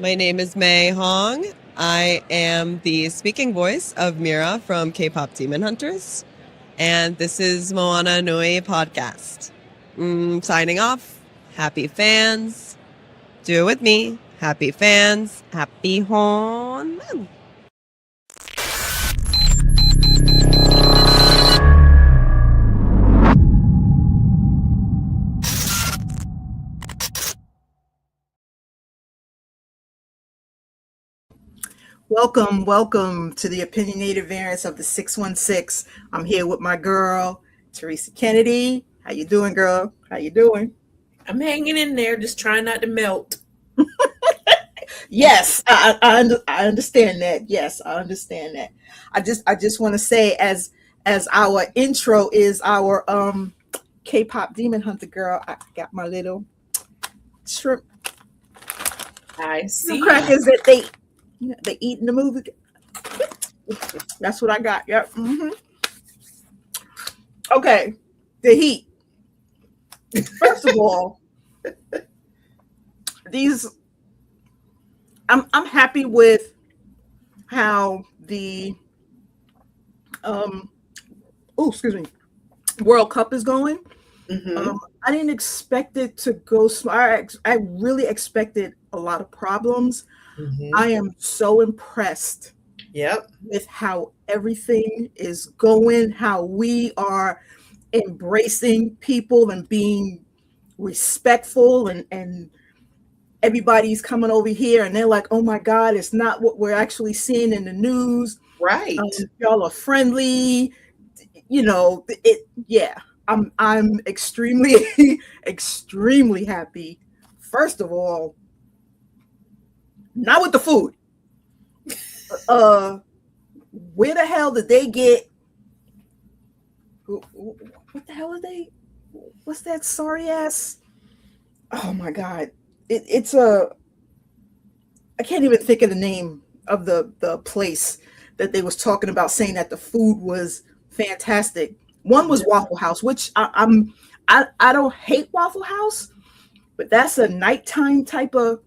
My name is May Hong. I am the speaking voice of Mira from K-pop Demon Hunters, and this is Moana Nui Podcast. Signing off. Happy fans. Do it with me. Happy fans. Happy Hon. Welcome to the Opinionated Variants of the 616. I'm here with my girl, Teresa Kennedy. How you doing, girl? How you doing? I'm hanging in there, just trying not to melt. Yes, I understand that. Yes, I understand that. I just want to say, as our intro is our K-pop Demon Hunter girl, I got my little shrimp crackers that they eat in the movie. That's what I got. Yep. Mm-hmm. Okay, the heat. First of all, I'm happy with how the World Cup is going. Mm-hmm. I didn't expect it to go. I really expected a lot of problems. Mm-hmm. I am so impressed. Yep. With how everything is going, how we are embracing people and being respectful, and everybody's coming over here and they're like, oh my God, it's not what we're actually seeing in the news. Right. Y'all are friendly. I'm extremely, extremely happy. First of all, not with the food. Where the hell did they get? What the hell are they? What's that sorry ass? Oh my God! It's a. I can't even think of the name of the place that they was talking about, saying that the food was fantastic. One was Waffle House, which I don't hate Waffle House, but that's a nighttime type of.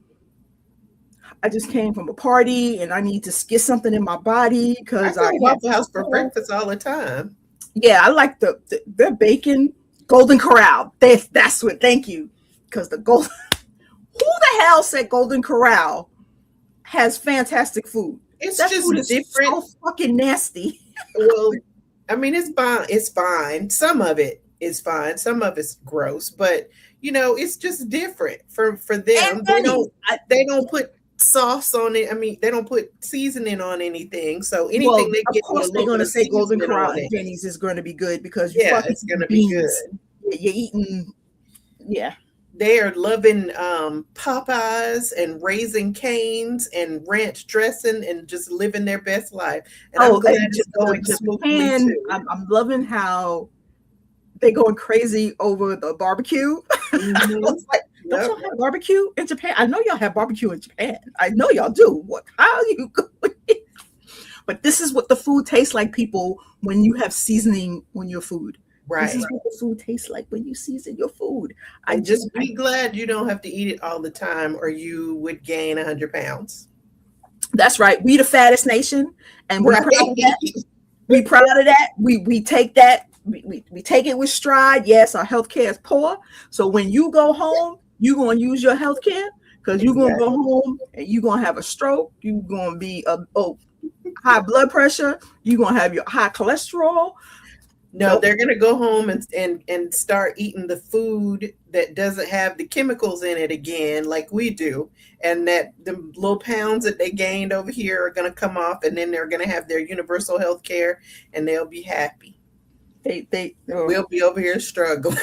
I just came from a party and I need to get something in my body because I go Waffle House for breakfast all the time. Yeah, I like their bacon. Golden Corral. That's what. Thank you, because the gold. Who the hell said Golden Corral has fantastic food? It's that just food is different. So fucking nasty. Well, I mean, it's fine. It's fine. Some of it is fine. Some of it's gross, but it's just different for them. They don't put sauce on it. I mean, they don't put seasoning on anything. So anything they get, of course, they're going to say Golden Corral and Denny's is going to be good because it's going to be good. You're eating, yeah. They are loving Popeyes and Raising Cane's and ranch dressing and just living their best life. And I'm glad it's going smoothly too. I'm loving how they're going crazy over the barbecue. Mm-hmm. Don't y'all have barbecue in Japan? I know y'all have barbecue in Japan. I know y'all do. How are you going? But this is what the food tastes like, people, when you have seasoning on your food. Right. This is what the food tastes like when you season your food. I just be glad you don't have to eat it all the time or you would gain 100 pounds. That's right. We the fattest nation, and we're proud of that. We proud of that. We take that. We take it with stride. Yes, our healthcare is poor. So when you go home, you're going to use your healthcare because you're going to go home and you're going to have a stroke. You're going to be high blood pressure. You're going to have your high cholesterol. No, they're going to go home and start eating the food that doesn't have the chemicals in it again, like we do. And that the little pounds that they gained over here are going to come off, and then they're going to have their universal health care, and they'll be happy. We'll be over here struggling.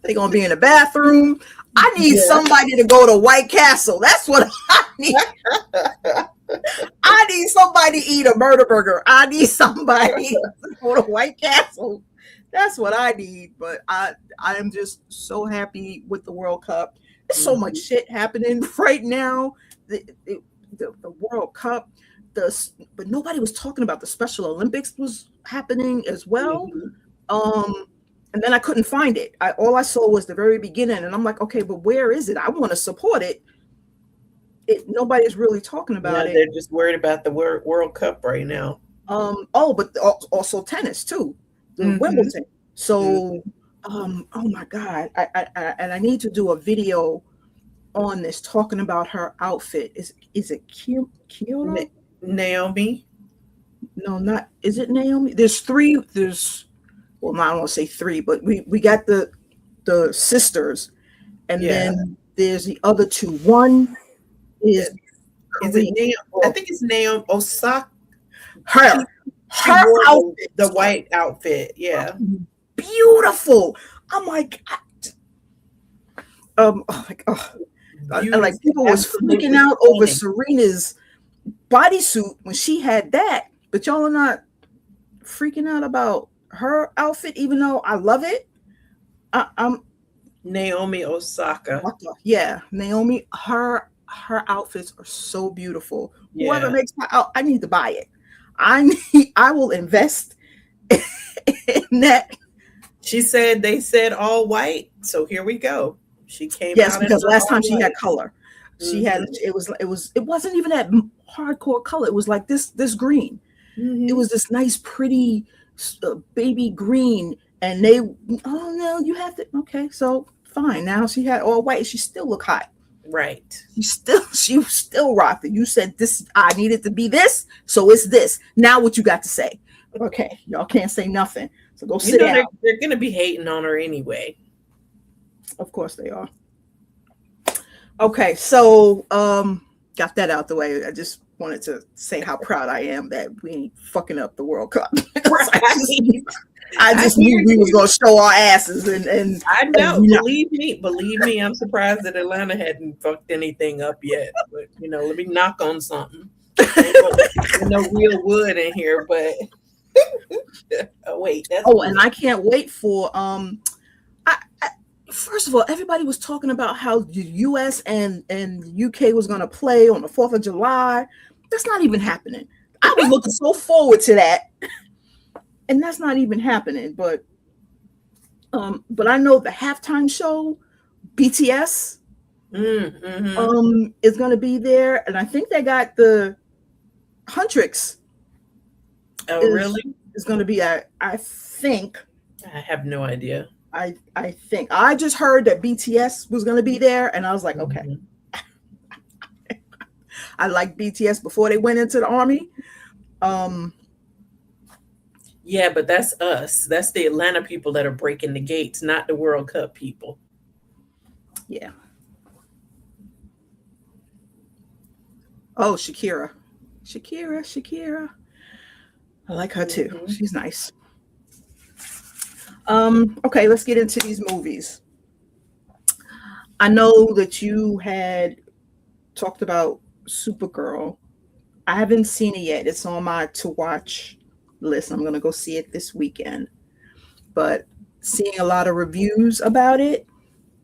They're going to be in the bathroom. I need somebody to go to White Castle. That's what I need. I need somebody to eat a murder burger. I need somebody to go to White Castle. That's what I need. But I am just so happy with the World Cup. There's so much shit happening right now. The World Cup. But nobody was talking about the Special Olympics was happening as well. And then I couldn't find it. All I saw was the very beginning, and I'm like, okay, but where is it? I want to support it. nobody's really talking about Yeah, it. they're just worried about the World Cup right now. But also tennis too, the Wimbledon. So, oh my God, I need to do a video on this talking about her outfit. Is it Kyoto? Naomi? No, not. Is it Naomi? There's three. Well, I don't want to say three, but we got the sisters, and then there's the other two. One is it Naomi? I think it's Naomi Osaka. Her outfit, the white outfit, yeah, beautiful. I'm like, like people was freaking out over Serena's bodysuit when she had that, but y'all are not freaking out about her outfit, even though I love it. I'm Naomi Osaka. Yeah, Naomi. Her outfits are so beautiful. Yeah. Whoever makes my out, I need to buy it. I will invest in that. They said all white, so here we go. She came out because last time she had color. She had it wasn't even that hardcore color. It was like this green. It was this nice pretty baby green, and oh no, you have to, okay, so fine. Now she had all white. She still looked hot. Right. She still rocked it. You said this, I needed to be this, so it's this. Now what you got to say? Okay, y'all can't say nothing. So go sit down. They're gonna be hating on her anyway. Of course they are. Okay, so got that out the way. I just wanted to say how proud I am that we ain't fucking up the World Cup. I just knew we was gonna show our asses, and I know. Believe me, I'm surprised that Atlanta hadn't fucked anything up yet. But let me knock on something. No real wood in here, but oh wait, and I can't wait for first of all, everybody was talking about how the US and the UK was gonna play on the 4th of July. That's not even happening. I was looking so forward to that. And that's not even happening, but I know the halftime show, BTS, is going to be there, and I think they got the Huntrix. Oh, really? Is going to be at. I think. I have no idea. I think I just heard that BTS was going to be there, and I was like, okay. I liked BTS before they went into the army. Yeah, but that's us. That's the Atlanta people that are breaking the gates, not the World Cup people. Yeah. Oh, Shakira. I like her too. She's nice. Okay, let's get into these movies. I know that you had talked about Supergirl. I haven't seen it yet. It's on my to watch list. I'm gonna go see it this weekend, but seeing a lot of reviews about it,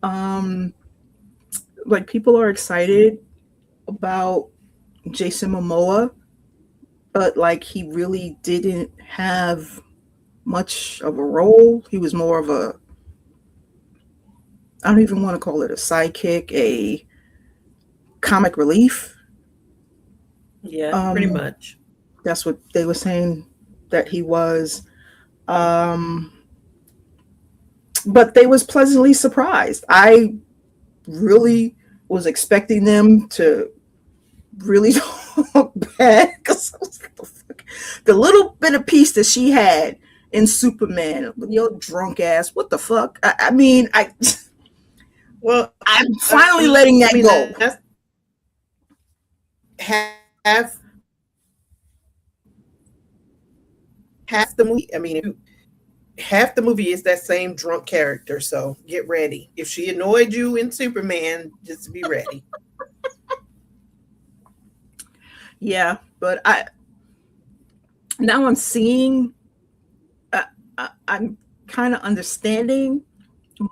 like people are excited about Jason Momoa, but like he really didn't have much of a role. He was more of a, I don't even want to call it a sidekick, a comic relief. Yeah, pretty much. That's what they were saying that he was, but they was pleasantly surprised. I really was expecting them to really talk bad, because the little bit of peace that she had in Superman, your drunk ass, what the fuck? I'm finally letting that go. Half the movie, half the movie is that same drunk character, so get ready. If she annoyed you in Superman, just be ready. Yeah, but I'm seeing, I'm kind of understanding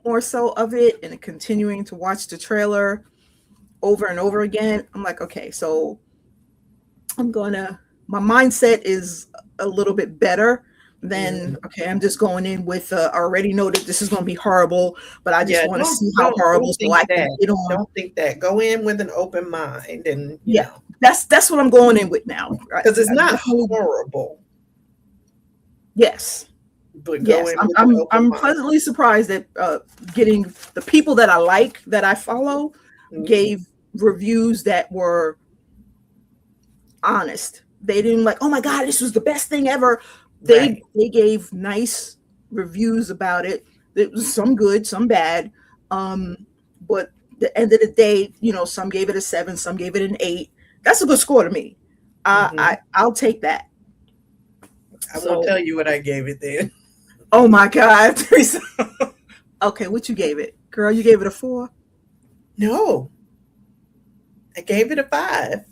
more so of it, and continuing to watch the trailer over and over again. I'm like, okay, so my mindset is a little bit better then okay, I'm just going in with I already know that this is going to be horrible, but I just want to see how horrible so I can get on. Don't think that. Go in with an open mind, and you know. That's what I'm going in with now, because it's not horrible. Yes. But go in I'm pleasantly surprised that getting the people that I like, that I follow, gave reviews that were honest. They didn't like, oh my God, this was the best thing ever. They gave nice reviews about it. It was some good, some bad. But the end of the day, you know, some gave it a 7, some gave it an 8. That's a good score to me. I'll take that. I won't tell you what I gave it then. Oh my God, Teresa. Okay, what you gave it? Girl, you gave it a 4? No. I gave it a 5.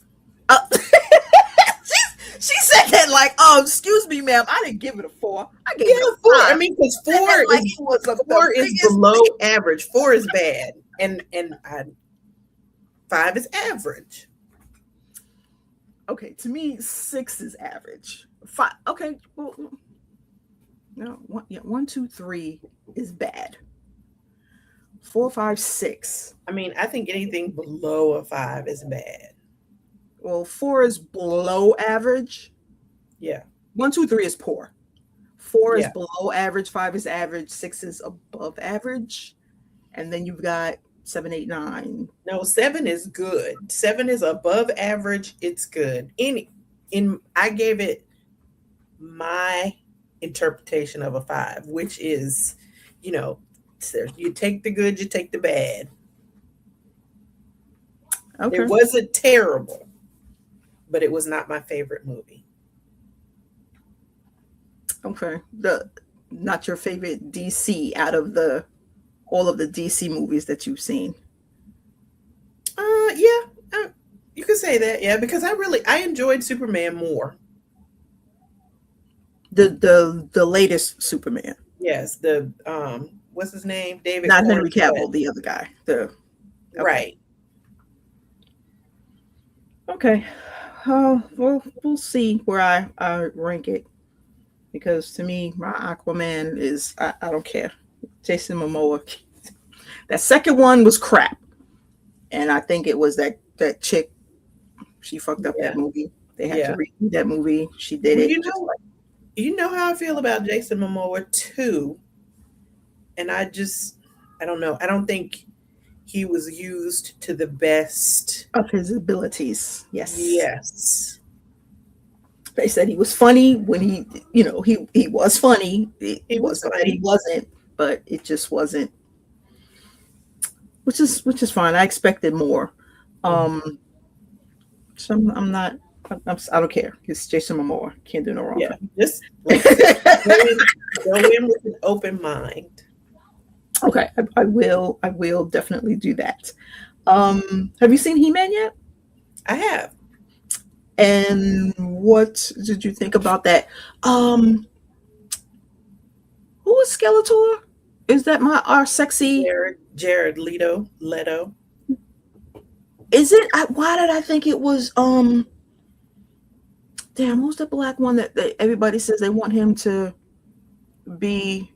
She said that like, excuse me, ma'am, I didn't give it a 4. I gave it a 5. I mean, because 4 is below average. 4 is bad, and 5 is average. Okay, to me, 6 is average. 5. Okay, well, no, 1, 2, 3 is bad. 4, 5, 6. I mean, I think anything below a 5 is bad. Well, 4 is below average. Yeah. 1, 2, 3 is poor. 4 is below average. 5 is average. 6 is above average. And then you've got 7, 8, 9. No, 7 is good. 7 is above average. It's good. I gave it my interpretation of a 5, which is, you know, you take the good, you take the bad. Okay. It wasn't terrible, but it was not my favorite movie. Okay. Not your favorite DC out of all of the DC movies that you've seen. You could say that, yeah, because I enjoyed Superman more. The latest Superman. Yes, what's his name? David. Not Henry Cavill, the other guy. Right. Okay. Well, we'll see where I rank it, because to me, my Aquaman is I don't care. Jason Momoa. That second one was crap, and I think it was that chick. She fucked up that movie. They had to redo that movie. She did it. You know how I feel about Jason Momoa too, and I don't know. I don't think he was used to the best of his abilities. Yes. They said he was funny when he was funny. He wasn't that he wasn't, but it just wasn't. Which is fine. I expected more. So I'm not. I don't care. It's Jason Momoa. Can't do no wrong. Yeah, just go in with an open mind. Okay, I will definitely do that. Have you seen He-Man yet? I have. And what did you think about that? Who is Skeletor? Is that our sexy Jared Leto? Is it? Why did I think it was? Damn, who's the black one that everybody says they want him to be?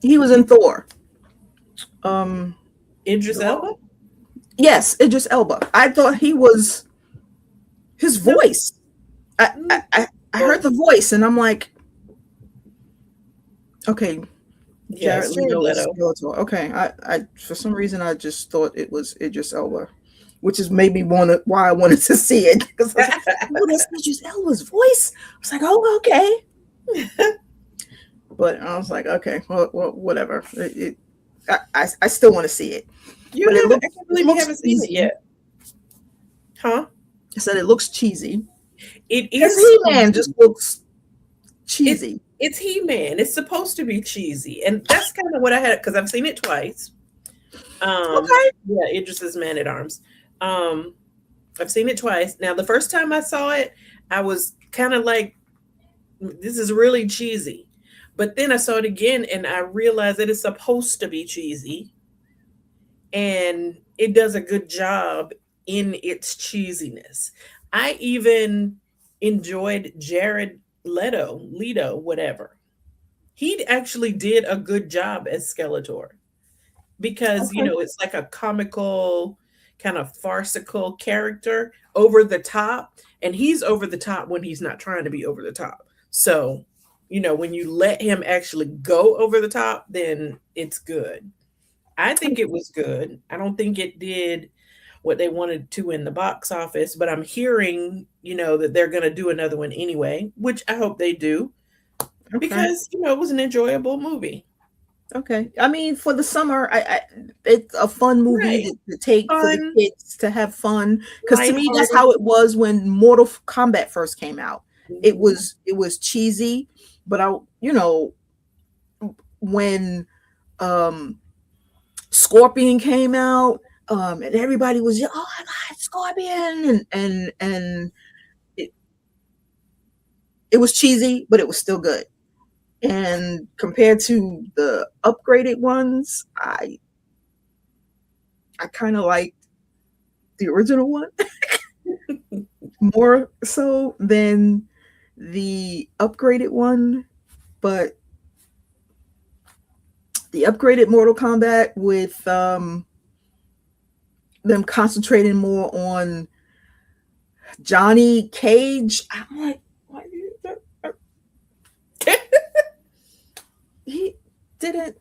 He was in Thor. Idris Elba? Yes, Idris Elba. I thought he was his voice. I heard the voice and I'm like, okay. Jared Leto. Okay. I for some reason I just thought it was Idris Elba, which is maybe why I wanted to see it, because I was like, oh, that's Idris Elba's voice. I was like, oh, okay. But I was like, okay, well whatever. I still want to see it. You haven't seen it yet. Huh? I said it looks cheesy. It is. He-Man just looks cheesy. It's He-Man. It's supposed to be cheesy, and that's kind of what I had, because I've seen it twice. Okay. Yeah, Idris's Man-at-Arms. I've seen it twice. Now, the first time I saw it, I was kind of like, this is really cheesy. But then I saw it again, and I realized that it's supposed to be cheesy, and it does a good job in its cheesiness. I even enjoyed Jared Leto, whatever. He actually did a good job as Skeletor because, Okay. it's like a comical, kind of farcical character, over the top. And he's over the top when he's not trying to be over the top. So, when you let him actually go over the top, then it's good. I think it was good. I don't think it did what they wanted to in the box office, but I'm hearing, that they're going to do another one anyway, which I hope they do Okay. because, it was an enjoyable movie. Okay. I mean, for the summer, it's a fun movie Right. to take for the Fun, kids to have fun. Because to me, that's lighthearted. how it was when Mortal Kombat first came out. It Mhm. was cheesy, but when Scorpion came out, and everybody was, oh my god, Scorpion, and it, it was cheesy, but it was still good. And compared to the upgraded ones, I kind of like the original one more so than the upgraded one. But the upgraded Mortal Kombat with them concentrating more on Johnny Cage, I'm like, why he didn't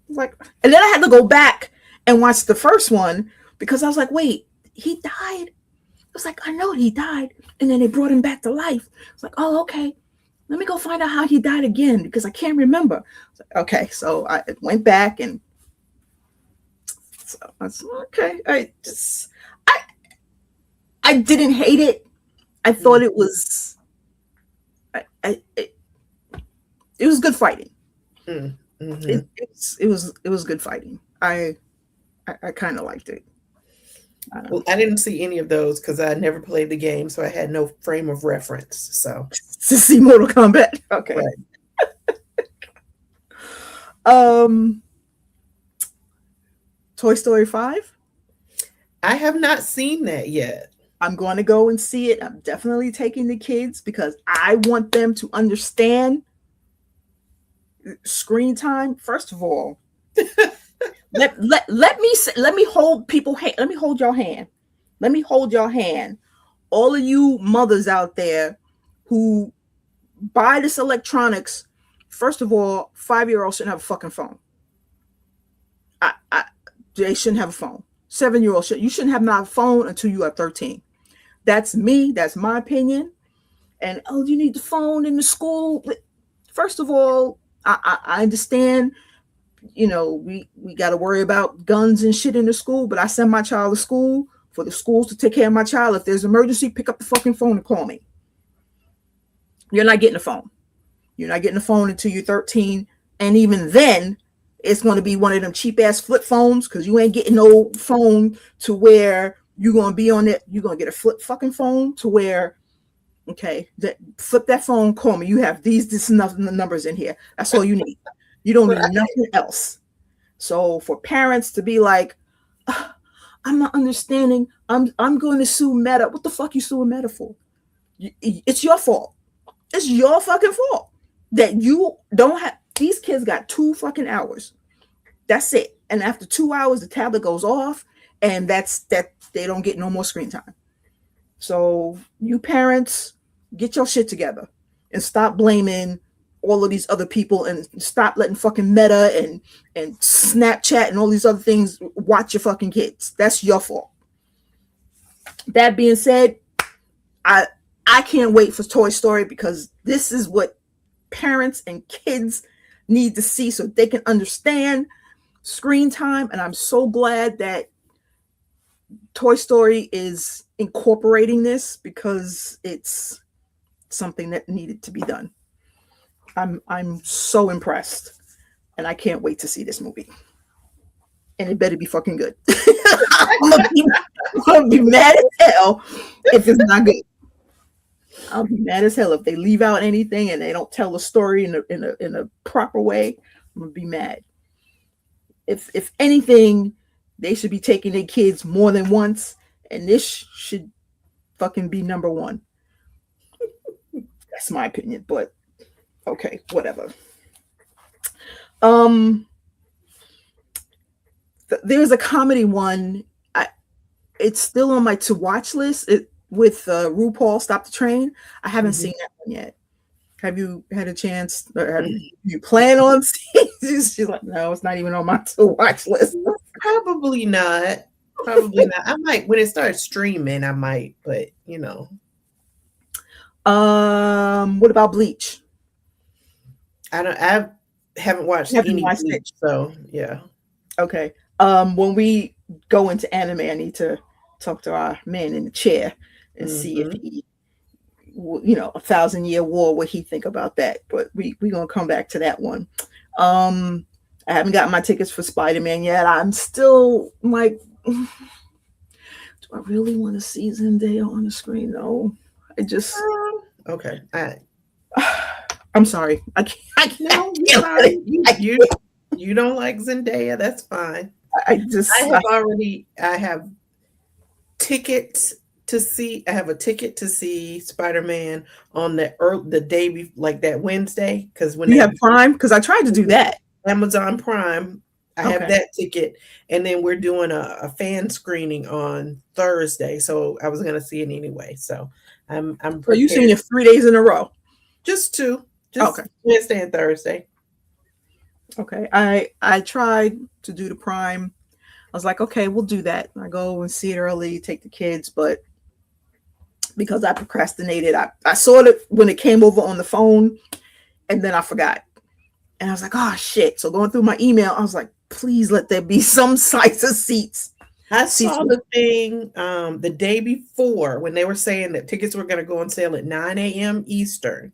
like? And then I had to go back and watch the first one because I was like, wait, he died. I was like, I know he died, and then they brought him back to life. It's like, oh, okay. Let me go find out how he died again because I can't remember. I was like, okay, so I went back and so I was okay. I didn't hate it. I thought it was it was good fighting. Mm-hmm. It was good fighting. I kind of liked it. Well, I didn't see any of those because I never played the game, so I had no frame of reference. So To see Mortal Kombat. Okay. Right. Toy Story 5. I have not seen that yet. I'm going to go and see it. I'm definitely taking the kids because I want them to understand screen time. First of all, let me hold people hand. Let me hold your hand. Let me hold your hand. All of you mothers out there who buy this electronics, first of all, 5-year-olds shouldn't have a fucking phone. They shouldn't have a phone. 7-year-olds you shouldn't have not a phone until you are 13. That's me. That's my opinion. And you need the phone in the school. First of all, I understand. We got to worry about guns and shit in the school, but I send my child to school for the schools to take care of my child. If there's an emergency, pick up the fucking phone and call me. You're not getting a phone. You're not getting a phone until you're 13. And even then, it's going to be one of them cheap ass flip phones because you ain't getting no phone to where you're going to be on it. You're going to get a flip fucking phone to where, okay, flip that phone, call me. You have this enough numbers in here. That's all you need. You don't need nothing else. So for parents to be like, I'm not understanding. I'm going to sue Meta. What the fuck you suing Meta for? It's your fault. It's your fucking fault that you don't have. These kids got 2 fucking hours. That's it. And after 2 hours, the tablet goes off, and that's that. They don't get no more screen time. So you parents, get your shit together and stop blaming all of these other people and stop letting fucking Meta and Snapchat and all these other things watch your fucking kids. That's your fault. That being said, I can't wait for Toy Story because this is what parents and kids need to see so they can understand screen time. And I'm so glad that Toy Story is incorporating this because it's something that needed to be done. I'm so impressed, and I can't wait to see this movie. And it better be fucking good. I'm gonna be mad as hell if it's not good. I'll be mad as hell if they leave out anything and they don't tell the story in a proper way. I'm gonna be mad. If anything, they should be taking their kids more than once, and this should fucking be number one. That's my opinion, but okay, whatever. There was a comedy one. It's still on my to watch list. With RuPaul Stop the Train. I haven't seen that one yet. Have you had a chance? Or you plan on seeing? She's like, no, it's not even on my to watch list. Probably not. Probably not. I might when it starts streaming. I might, but you know. What about Bleach? I haven't watched any Bleach, so yeah. Okay. When we go into anime, I need to talk to our man in the chair and see if he, 1,000-Year War, what he think about that. But we gonna come back to that one. I haven't gotten my tickets for Spider-Man yet. I'm still like, do I really want to see Zendaya on the screen? No, I just okay. I'm sorry. I can't. No, you don't like Zendaya. That's fine. I have tickets to see. I have a ticket to see Spider-Man on the day like that Wednesday. Because when you have Prime, because I tried to do that. Amazon Prime. I have that ticket, and then we're doing a fan screening on Thursday. So I was going to see it anyway. So I'm. So you seen it 3 days in a row? Just two. Just Wednesday and Thursday. Okay. I tried to do the Prime. I was like, okay, we'll do that. I go and see it early, take the kids, but because I procrastinated, I saw it when it came over on the phone, and then I forgot. And I was like, oh shit. So going through my email, I was like, please let there be some size of seats. I saw the thing the day before when they were saying that tickets were going to go on sale at 9 a.m. Eastern.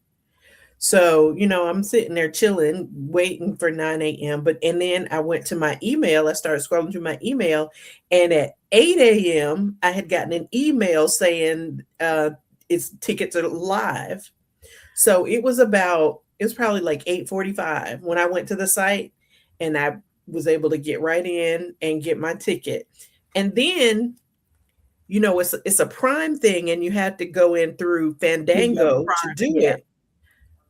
So, I'm sitting there chilling, waiting for 9 a.m. And then I went to my email. I started scrolling through my email. And at 8 a.m., I had gotten an email saying its tickets are live. So it was probably like 8:45 when I went to the site, and I was able to get right in and get my ticket. And then, it's a Prime thing, and you have to go in through Fandango to do it.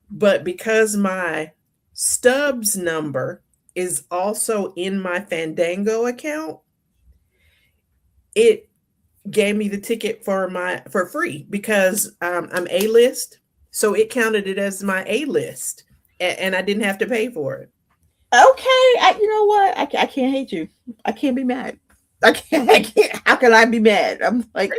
But because my Stubs number is also in my Fandango account, it gave me the ticket for free because I'm A-list. So it counted it as my A-list, and I didn't have to pay for it. Okay, you know what? I can't hate you. I can't be mad. I can't. How can I be mad? I'm like,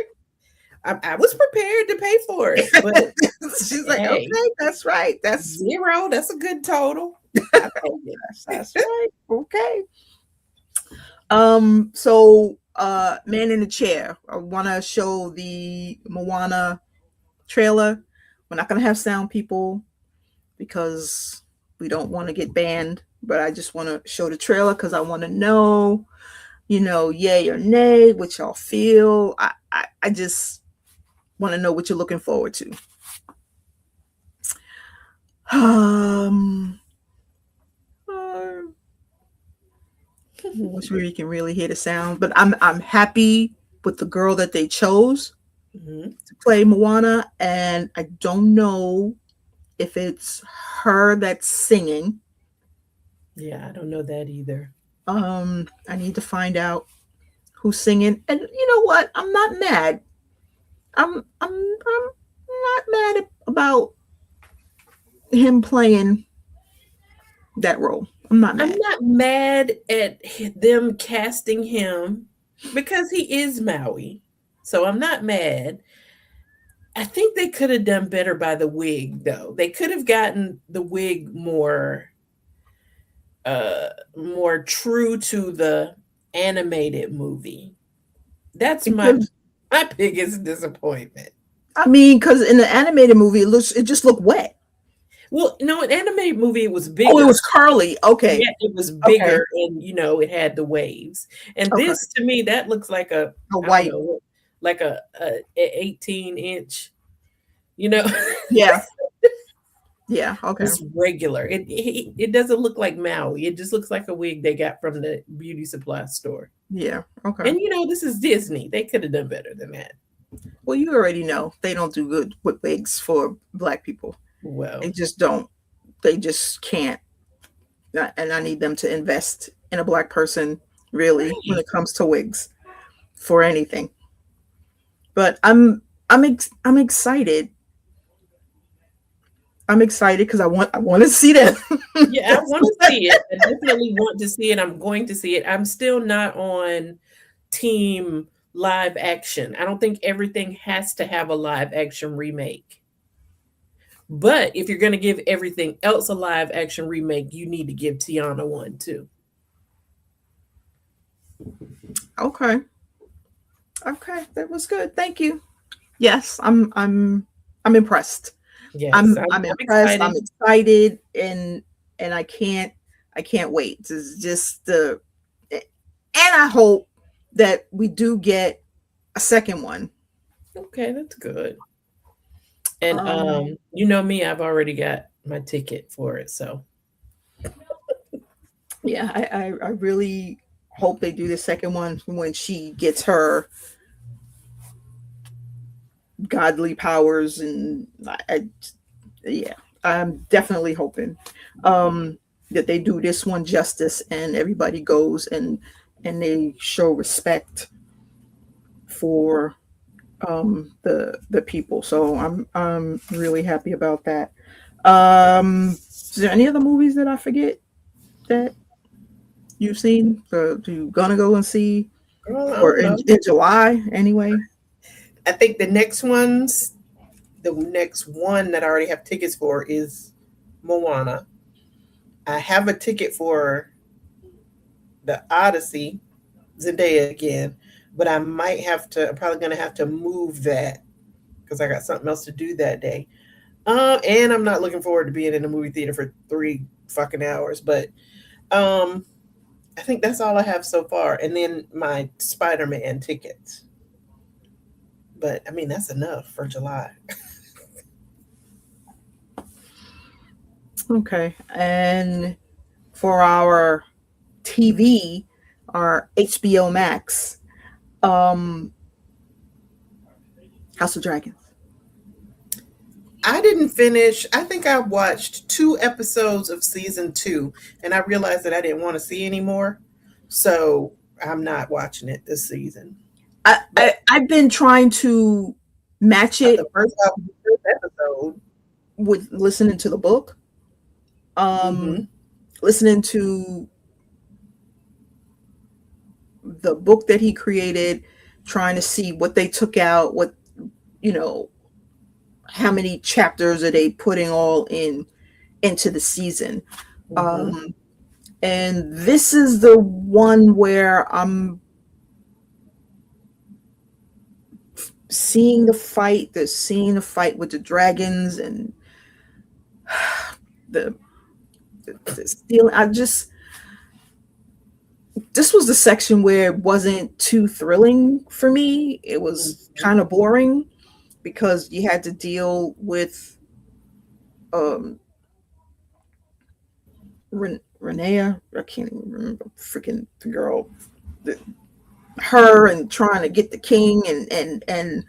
I was prepared to pay for it, but she's like, okay, that's right. That's 0. That's a good total. That's right. Okay. So, man in the chair. I want to show the Moana trailer. We're not going to have sound people because we don't want to get banned, but I just want to show the trailer because I want to know, yay or nay, what y'all feel. I just want to know what you're looking forward to. Wish we can really hear the sound, but I'm happy with the girl that they chose to play Moana, and I don't know if it's her that's singing. Yeah, I don't know that either. I need to find out who's singing, and you know what? I'm not mad. I'm not mad about him playing that role. I'm not mad at them casting him because he is Maui. So I'm not mad. I think they could have done better by the wig, though. They could have gotten the wig more true to the animated movie. That's my biggest disappointment. I mean, because in the animated movie, it just looked wet. Well, no, an animated movie, it was bigger. Oh, it was curly. Okay. Yeah, it was bigger, and it had the waves. And this, to me, that looks like a white, like a 18-inch. Yeah. Yeah. Okay. It's regular. It doesn't look like Maui. It just looks like a wig they got from the beauty supply store. Yeah. Okay. And this is Disney. They could have done better than that. Well, you already know they don't do good with wigs for black people. They Well, just don't. They just can't. And I need them to invest in a black person, really, when right. it comes to wigs for anything. But I'm excited. I'm excited because I want to see them. Yeah, I want to see it. I definitely want to see it. I'm going to see it. I'm still not on team live action. I don't think everything has to have a live action remake. But if you're going to give everything else a live action remake, you need to give Tiana one too. Okay. Okay, that was good. Thank you. Yes, I'm impressed. Yes, I'm I'm impressed. excited. I'm excited, and I can't wait. This is just the and I hope that we do get a second one. Okay, that's good. And Um, you know me, I've already got my ticket for it. So yeah, I really hope they do the second one when she gets her godly powers, and yeah, I'm definitely hoping um that they do this one justice and everybody goes and they show respect for the people. So I'm really happy about that. Is there any other movies that I forget that you've seen, you gonna go and see, girl, I or don't in, know. in July anyway? I think the next one that I already have tickets for is Moana. I have a ticket for the Odyssey, Zendaya again, but I'm probably going to have to move that because I got something else to do that day. And I'm not looking forward to being in the movie theater for 3 fucking hours, but um, I think that's all I have so far. And then my Spider-Man tickets. But I mean, that's enough for July. Okay, and for our TV, our HBO Max, um, House of Dragons. I didn't finish. I think I watched 2 episodes of season 2, and I realized that I didn't want to see anymore. So I'm not watching it this season. But I've been trying to match the it first half of the first episode, with listening to the book, mm-hmm, um, listening to the book that he created, trying to see what they took out, what you know, how many chapters are they putting all into the season. mm-hmm, Um, and this is the one where I'm seeing the fight with the dragons and the, the stealing. This was the section where it wasn't too thrilling for me. It was mm-hmm. kind of boring because you had to deal with um Renea. I can't even remember freaking the girl, the, her, and trying to get the king, and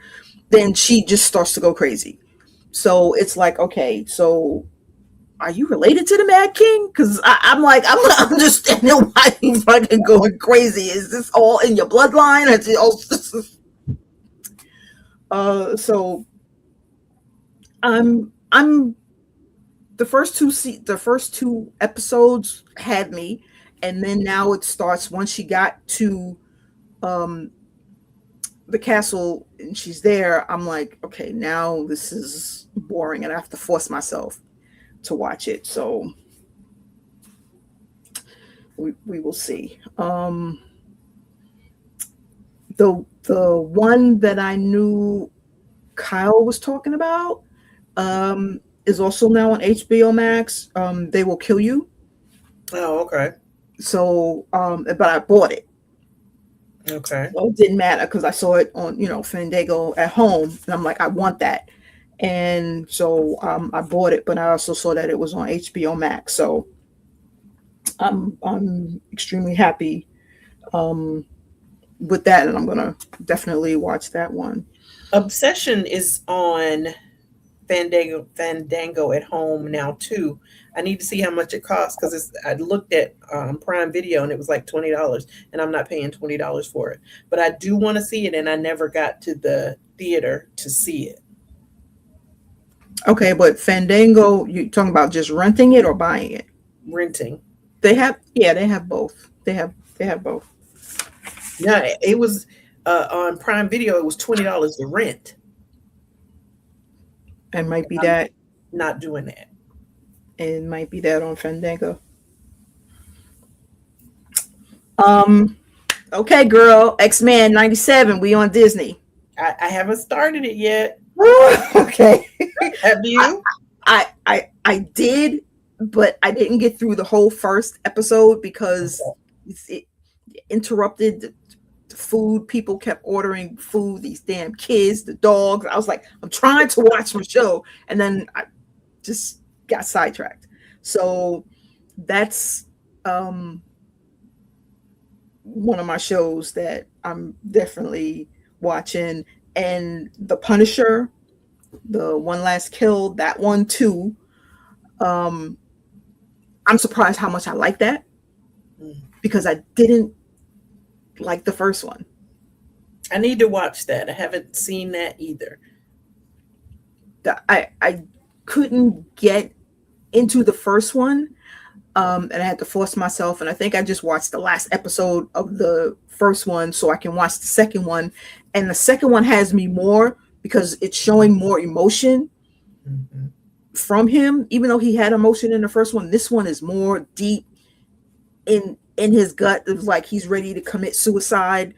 then she just starts to go crazy. So it's like, okay, so are you related to the Mad King? Because I'm like, I'm understanding why he's fucking going crazy. Is this all in your bloodline? Is it all, so I'm the first two episodes had me, and then now it starts once she got to um the castle and she's there. I'm like, okay, now this is boring, and I have to force myself to watch it. So we will see. The one that I knew Kyle was talking about is also now on HBO Max. They Will Kill You. Oh, okay, So, but I bought it. okay. So it didn't matter because I saw it on, Fandango at home, and I'm like, I want that. And so I bought it, but I also saw that it was on HBO Max. So I'm extremely happy um, with that, and I'm gonna definitely watch that one. Obsession is on Fandango at home now too. I need to see how much it costs because I looked at Prime Video and it was like $20, and I'm not paying $20 for it. But I do want to see it, and I never got to the theater to see it. Okay, but Fandango, you talking about just renting it or buying it? Renting. They have both. They have both. Yeah, it was on Prime Video. It was $20 to rent. And might be that. Not doing that. And might be that on Fandango. Okay, girl. X-Men 97. We on Disney. I haven't started it yet. Okay. Have you? I did, but I didn't get through the whole first episode because it interrupted the food. People kept ordering food, these damn kids, the dogs. I was like, I'm trying to watch my show, and then I just got sidetracked. So that's one of my shows that I'm definitely watching. And The Punisher, the One Last Kill, that one too. I'm surprised how much I like that because I didn't like the first one. I need to watch that. I haven't seen that either. I couldn't get into the first one, and I had to force myself. And I think I just watched the last episode of the first one so I can watch the second one. And the second one has me more because it's showing more emotion from him, even though he had emotion in the first one. This one is more deep in his gut. It was like he's ready to commit suicide,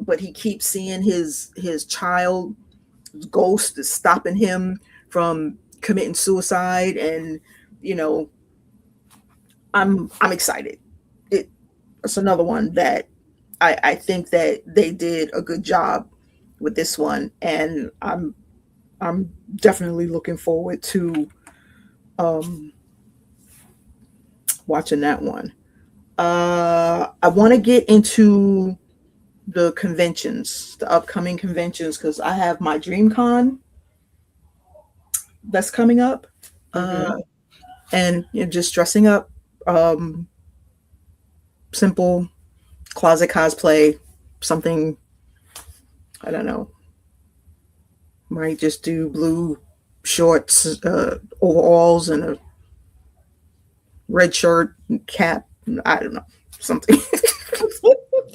but he keeps seeing his child ghost is stopping him from committing suicide. And I'm excited. It's another one that I think that they did a good job with this one, and I'm definitely looking forward to watching that one. I want to get into the conventions, the upcoming conventions, because I have my DreamCon that's coming up, and just dressing up, simple closet cosplay, something, I don't know, might just do blue shorts, overalls, and a red shirt and cap. I don't know, something.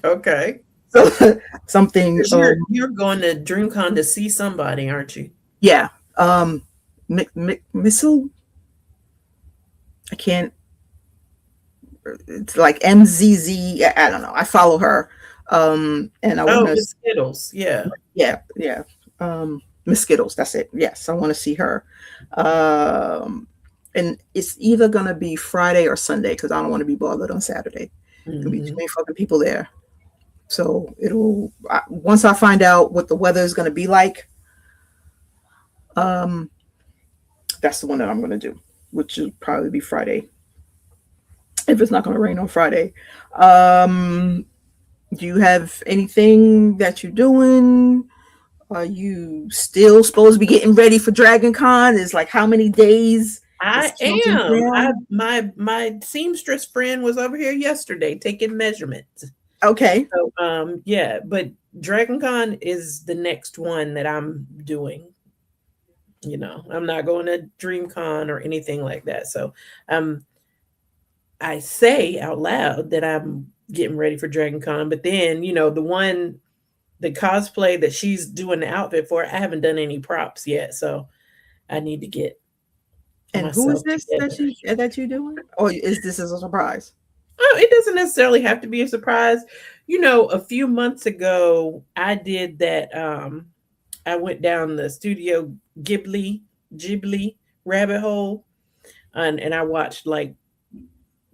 Okay. So, something. You're going to DreamCon to see somebody, aren't you? Yeah. Missile. I can't. It's like MZZ. I don't know. I follow her. And I want to. Miss Skittles. Yeah. Yeah. Miss Skittles. That's it. Yes, I want to see her. And it's either gonna be Friday or Sunday because I don't want to be bothered on Saturday. There'll be too many fucking people there. So once I find out what the weather is gonna be like, that's the one that I'm gonna do, which will probably be Friday. If it's not gonna rain on Friday. Do you have anything that you're doing? Are you still supposed to be getting ready for Dragon Con? Is like how many days? I am. My seamstress friend was over here yesterday taking measurements. Okay. So yeah, but Dragon Con is the next one that I'm doing. I'm not going to DreamCon or anything like that. So I say out loud that I'm getting ready for Dragon Con, but then the cosplay that she's doing the outfit for, I haven't done any props yet, so I need to get. And who is this that you're doing? Or is this as a surprise? Oh, it doesn't necessarily have to be a surprise. A few months ago, I did that. I went down the Studio Ghibli rabbit hole, and I watched like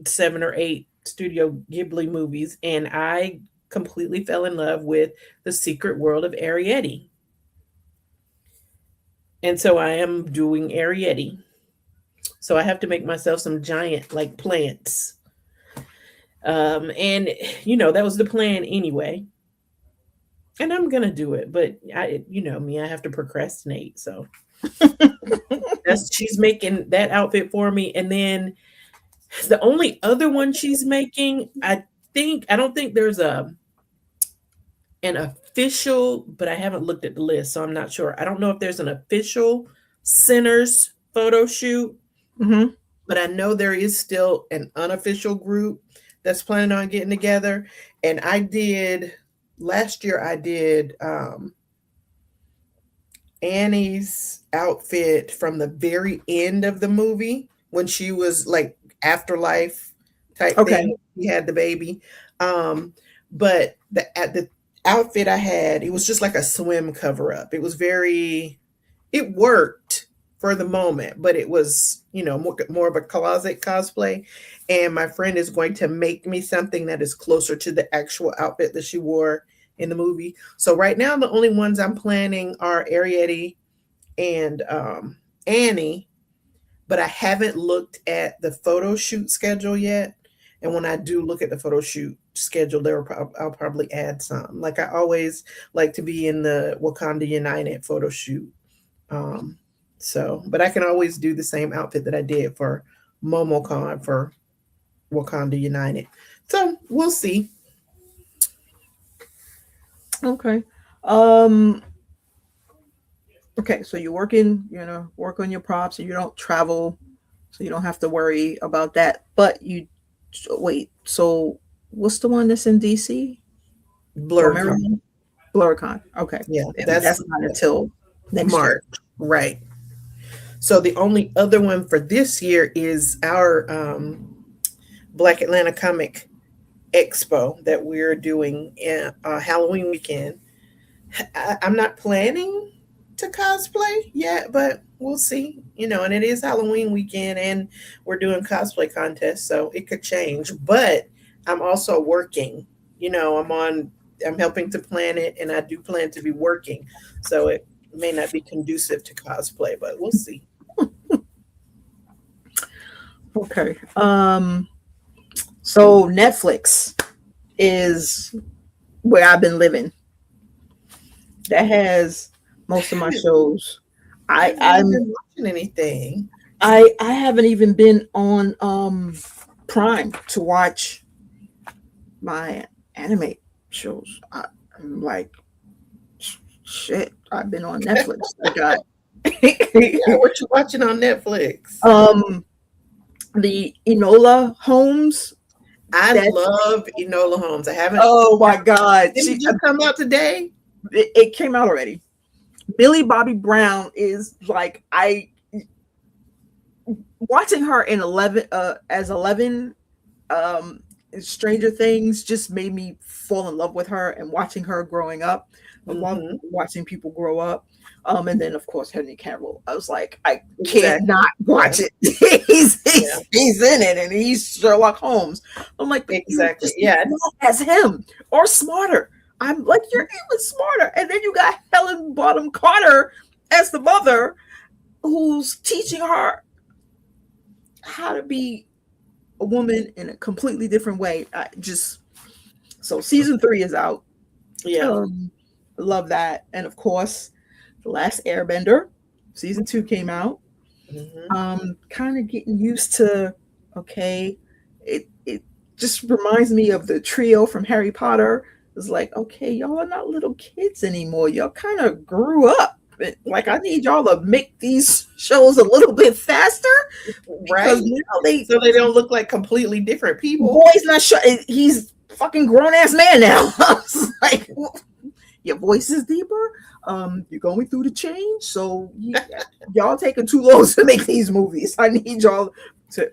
7 or 8 Studio Ghibli movies, and I completely fell in love with The Secret World of Arrietty. And so I am doing Arrietty. So I have to make myself some giant like plants. And that was the plan anyway. And I'm gonna do it, but you know me, I have to procrastinate. So she's making that outfit for me, and then the only other one she's making, I don't think there's an official, but I haven't looked at the list, so I'm not sure. I don't know if there's an official Sinners photo shoot, Mm-hmm. but I know there is still an unofficial group that's planning on getting together. And last year I did Annie's outfit from the very end of the movie when she was like afterlife type Okay. thing. She had the baby. But the outfit I had, it was just like a swim cover up. It worked for the moment, but it was, more of a closet cosplay. And my friend is going to make me something that is closer to the actual outfit that she wore in the movie. So right now, the only ones I'm planning are Ariete and Annie, but I haven't looked at the photo shoot schedule yet. And when I do look at the photo shoot schedule, I'll probably add some. Like I always like to be in the Wakanda United photo shoot. But I can always do the same outfit that I did for MomoCon for Wakanda United. So we'll see. Okay. Okay, so you're working, work on your props, and you don't travel, so you don't have to worry about that. But wait, so what's the one that's in DC? BlurCon. BlurCon. Okay. Yeah, that's not until next March. year. Right. So the only other one for this year is our Black Atlanta Comic Expo that we're doing Halloween weekend. I'm not planning to cosplay yet, but we'll see. And it is Halloween weekend, and we're doing cosplay contests, so it could change. But I'm also working. I'm helping to plan it, and I do plan to be working, so it may not be conducive to cosplay, but we'll see. Okay. So Netflix is where I've been living. That has most of my shows. I'm not watching anything. I haven't even been on Prime to watch my anime shows. I'm like, shit. I've been on Netflix. I got what you watching on Netflix? The Enola Holmes. I love Enola Holmes. I haven't. Oh my god! Did it just come out today? It came out already. Billy Bobby Brown is like watching her in 11 as 11 Stranger Things just made me fall in love with her, and watching her growing up. I love watching people grow up. And then of course Henry Cavill. I was like, I can't not watch it. he's in it, and he's Sherlock Holmes. I'm like, exactly, yeah, as him or smarter. I'm like, you're even smarter. And then you got Helen Bonham Carter as the mother, who's teaching her how to be a woman in a completely different way. So season 3 is out. Yeah. Love that. And of course, The Last Airbender, season 2 came out. Kind of getting used to, okay, it just reminds me of the trio from Harry Potter. It's like, okay, y'all are not little kids anymore. Y'all kind of grew up. Like, I need y'all to make these shows a little bit faster, right? So they don't look like completely different people. Boy's not sure. He's fucking grown ass man now. I was like, your voice is deeper. You're going through the change, so y'all taking too long to make these movies. I need y'all to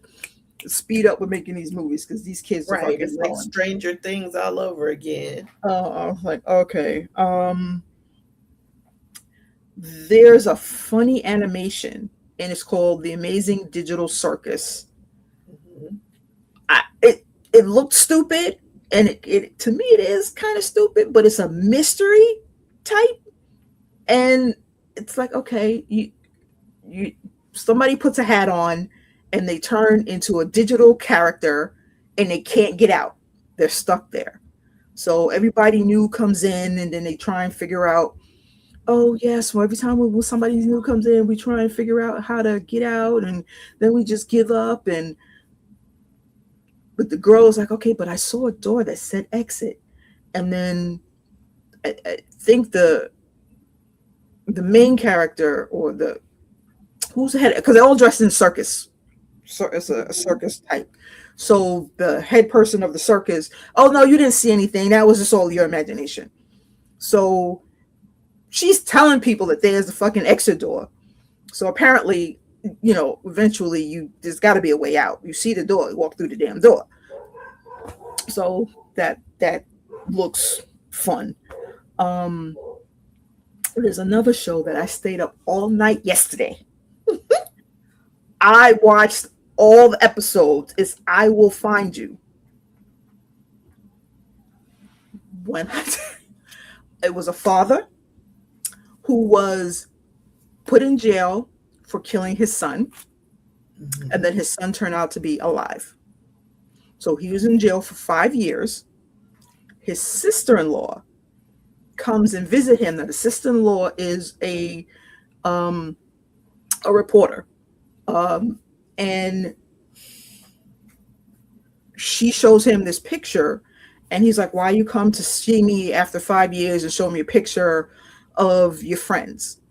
speed up with making these movies, because these kids are It's like Stranger Things all over again. I was like, okay. There's a funny animation, and it's called The Amazing Digital Circus. It looked stupid, and it to me it is kind of stupid, but it's a mystery type, and it's like, okay, you somebody puts a hat on, and they turn into a digital character, and they can't get out. They're stuck there. So everybody new comes in, and then they try and figure out, oh yes, well every time when somebody new comes in, we try and figure out how to get out, and then we just give up. But the girl's like, okay, but I saw a door that said exit. And then I think the main character, or who's the head, because they're all dressed in circus. So it's a circus type. So the head person of the circus, oh no, you didn't see anything. That was just all your imagination. So she's telling people that there's a fucking exit door. So apparently, eventually there's got to be a way out. You see the door, you walk through the damn door. So that looks fun. There's another show that I stayed up all night yesterday. I watched all the episodes. It's I Will Find You. It was a father who was put in jail for killing his son, and then his son turned out to be alive. So he was in jail for 5 years. His sister-in-law comes and visit him. Now the sister-in-law is a reporter, and she shows him this picture, and he's like, why you come to see me after 5 years and show me a picture of your friends?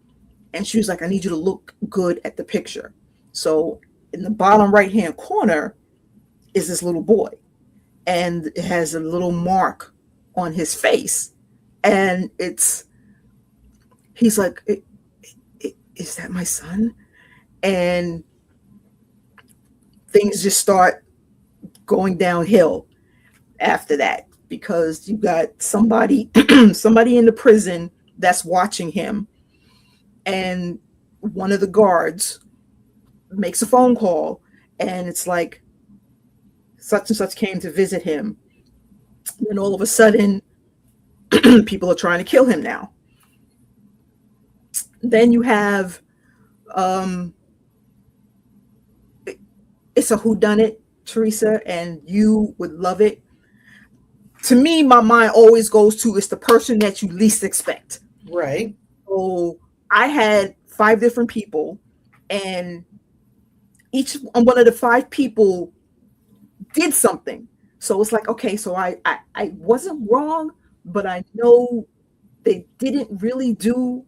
And she was like, I need you to look good at the picture. So in the bottom right-hand corner is this little boy, and it has a little mark on his face. And he's like, is that my son? And things just start going downhill after that, because you got somebody in the prison that's watching him, and one of the guards makes a phone call, and it's like, such and such came to visit him. And all of a sudden, people are trying to kill him now. Then you have, it's a whodunit, Teresa, and you would love it. To me, my mind always goes to, it's the person that you least expect. Right. So I had 5 different people, and each one of the 5 people did something. So it's like, okay, so I wasn't wrong, but I know they didn't really do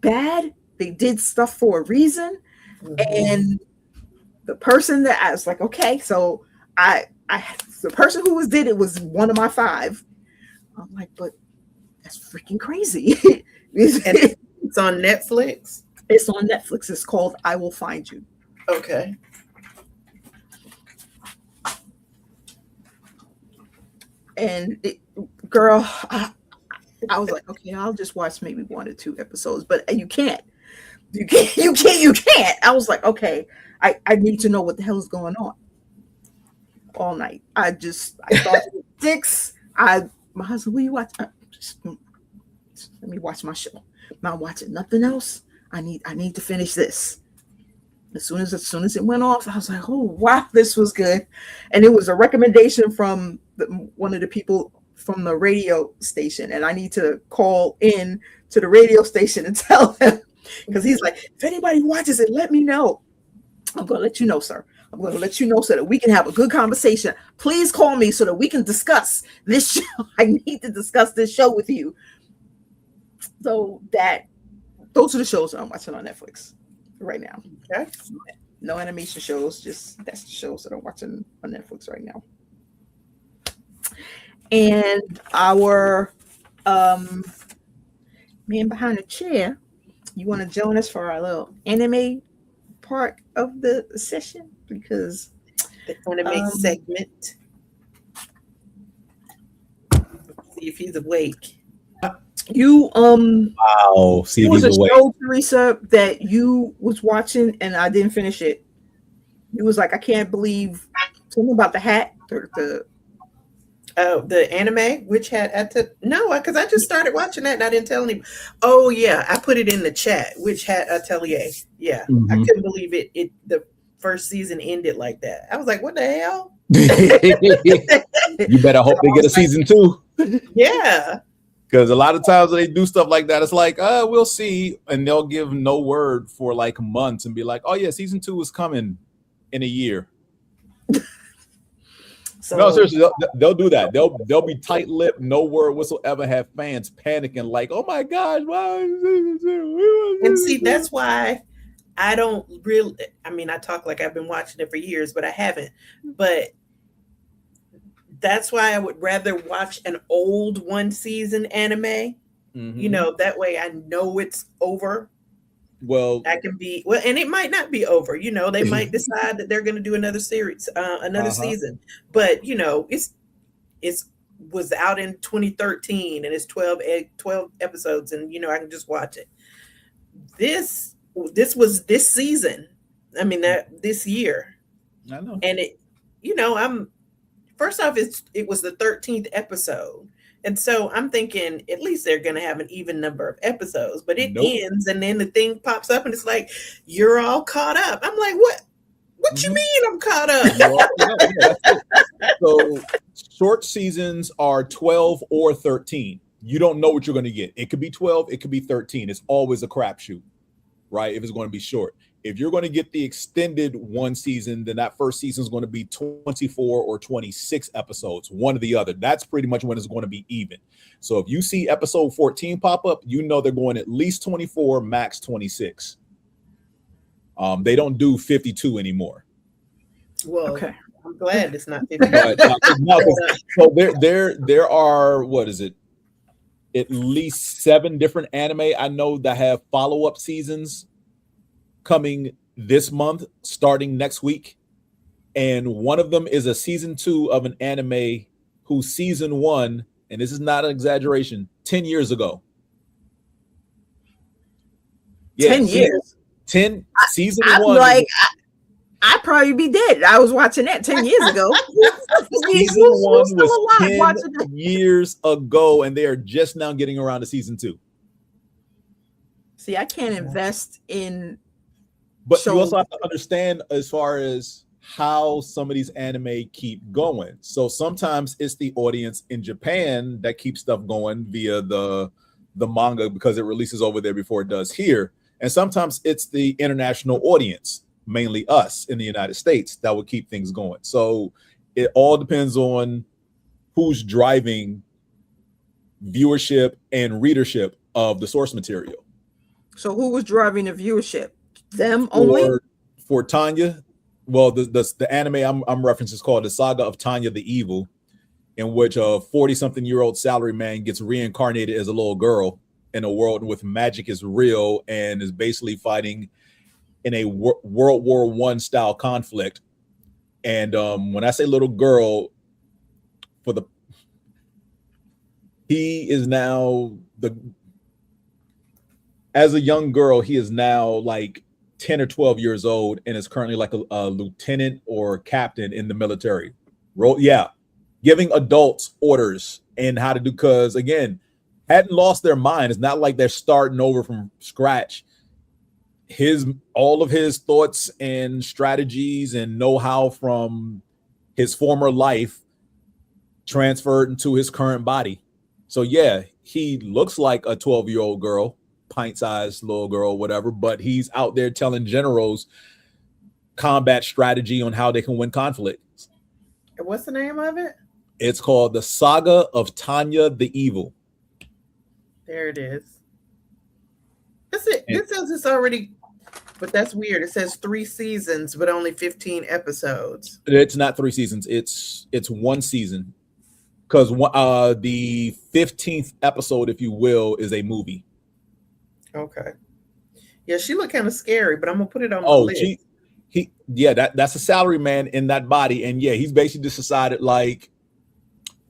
bad. They did stuff for a reason. And the person that I was like, okay, so the person who did it was one of my 5. I'm like, but that's freaking crazy. And it's on Netflix? It's on Netflix. It's called I Will Find You. Okay. And girl, I was like, okay, I'll just watch maybe 1 or 2 episodes, but you can't. I was like, okay, I need to know what the hell is going on all night. I thought it was 6. My husband, will you watch? Let me watch my show. I'm not watching nothing else. I need to finish this. As soon as it went off, I was like, oh wow, this was good. And it was a recommendation from one of the people from the radio station, and I need to call in to the radio station and tell him, because he's like, if anybody watches it, let me know. I'm going to let you know, sir. I'm going to let you know so that we can have a good conversation. Please call me so that we can discuss this show. I need to discuss this show with you. So those are the shows that I'm watching on Netflix right now. Okay. No animation shows, that's the shows that I'm watching on Netflix right now. And our man behind the chair, you want to join us for our little anime part of the session? Because the anime segment. Let's see if he's awake. You wow, see it if was he's a awake. show, Teresa, that you was watching and I didn't finish it. You was like, I can't believe something about the hat. The anime, which hat? No, because I just started watching that and I didn't tell anybody. Oh yeah, I put it in the chat. Which hat atelier? Yeah, I couldn't believe it. The first season ended like that. I was like, what the hell? You better hope they get a season 2. Yeah. Because a lot of times when they do stuff like that, it's like, we'll see. And they'll give no word for like months and be like, oh, yeah, season 2 is coming in a year. So, No, seriously, they'll do that. They'll be tight-lipped, no word whatsoever, have fans panicking like, oh, my gosh. And see, that's why I don't really, I mean, I talk like I've been watching it for years, but I haven't. But that's why I would rather watch an old one-season anime. Mm-hmm. You know, that way I know it's over. Well, That can be, well, and it might not be over. You know, they might decide that they're going to do another series, another season. But, you know, it's was out in 2013 and it's 12 episodes, and, you know, I can just watch it. This was this season. I mean, this year. I know. And it, you know, first off, it was the 13th episode. And so I'm thinking at least they're going to have an even number of episodes, but it ends and then the thing pops up and it's like, you're all caught up. I'm like, what you mean I'm caught up? So short seasons are 12 or 13. You don't know what you're going to get. It could be 12. It could be 13. It's always a crapshoot, right? If it's going to be short. If you're going to get the extended one season, then that first season is going to be 24 or 26 episodes, one or the other. That's pretty much when it's going to be even. So if you see episode 14 pop up, you know they're going at least 24, max 26. They don't do 52 anymore. Well, okay. I'm glad it's not 52. So there are, what is it? At least 7 different anime I know that have follow-up seasons coming this month, starting next week. And one of them is a season 2 of an anime whose season 1, and this is not an exaggeration, 10 years ago. Yeah, 10 years. Season I'm 1. like, I'd probably be dead. I was watching that 10 years ago. Season 1 was 10 years ago, and they are just now getting around to season 2. See, I can't invest in. But you also have to understand as far as how some of these anime keep going. So sometimes it's the audience in Japan that keeps stuff going via the manga because it releases over there before it does here. And sometimes it's the international audience, mainly us in the United States, that will keep things going. So it all depends on who's driving viewership and readership of the source material. So who was driving the viewership? Them only? For Tanya, well, the anime I'm referencing is called The Saga of Tanya the Evil, in which a 40-something-year-old salaryman gets reincarnated as a little girl in a world with magic is real and is basically fighting in a World War I style conflict. And when I say little girl, he is now as a young girl, he is now like 10 or 12 years old and is currently like a lieutenant or captain in the military. Giving adults orders and how to do, because again, hadn't lost their mind. It's not like they're starting over from scratch. All of his thoughts and strategies and know-how from his former life transferred into his current body. So yeah, he looks like a 12-year-old girl, pint-sized little girl, whatever, but he's out there telling generals combat strategy on how they can win conflicts. What's the name of it? It's called The Saga of Tanya the Evil. There it is. That's it. It says it's already, but that's weird. It says 3 seasons, but only 15 episodes. It's not 3 seasons. It's one season, because the 15th episode, if you will, is a movie. Okay. Yeah, she looked kind of scary, but I'm gonna put it on my list. That's a salary man in that body, and yeah, he's basically just decided like,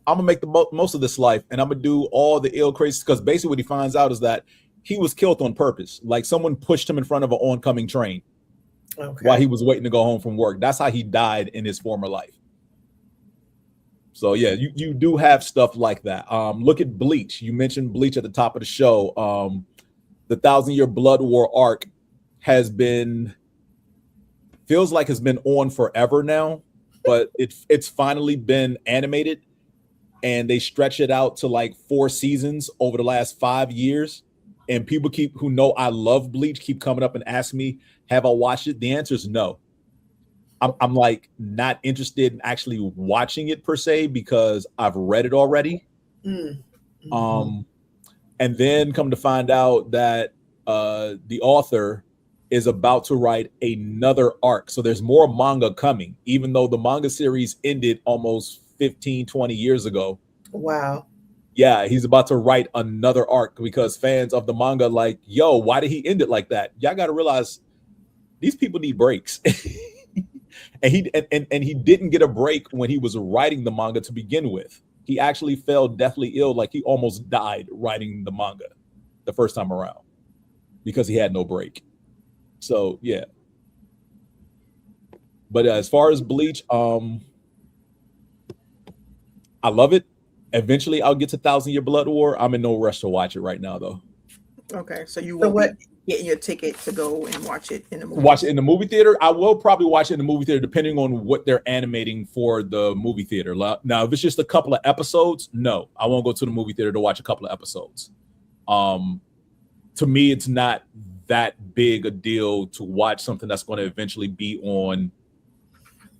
I'm gonna make the most of this life, and I'm gonna do all the ill crazy. Because basically, what he finds out is that he was killed on purpose. Like someone pushed him in front of an oncoming train while he was waiting to go home from work. That's how he died in his former life. So yeah, you do have stuff like that. Look at Bleach. You mentioned Bleach at the top of the show. The 1,000-Year Blood War arc feels like it's been on forever now, but it's finally been animated. and they stretch it out to like 4 seasons over the last 5 years. And people who know I love Bleach keep coming up and asking me, have I watched it? The answer is no. I'm like not interested in actually watching it per se because I've read it already. Mm-hmm. And then come to find out that the author is about to write another arc. So there's more manga coming, even though the manga series ended almost 15, 20 years ago. Wow. Yeah, he's about to write another arc because fans of the manga like, yo, why did he end it like that? Y'all got to realize these people need breaks. and he didn't get a break when he was writing the manga to begin with. He actually fell deathly ill, like he almost died writing the manga the first time around because he had no break. So, yeah. But as far as Bleach, I love it. Eventually, I'll get to 1,000-Year Blood War. I'm in no rush to watch it right now, though. Okay, so you won't be getting your ticket to go and watch it in the movie. Watch it in the movie theater. I will probably watch it in the movie theater, depending on what they're animating for the movie theater. Now, if it's just a couple of episodes, no, I won't go to the movie theater to watch a couple of episodes. To me, it's not that big a deal to watch something that's going to eventually be on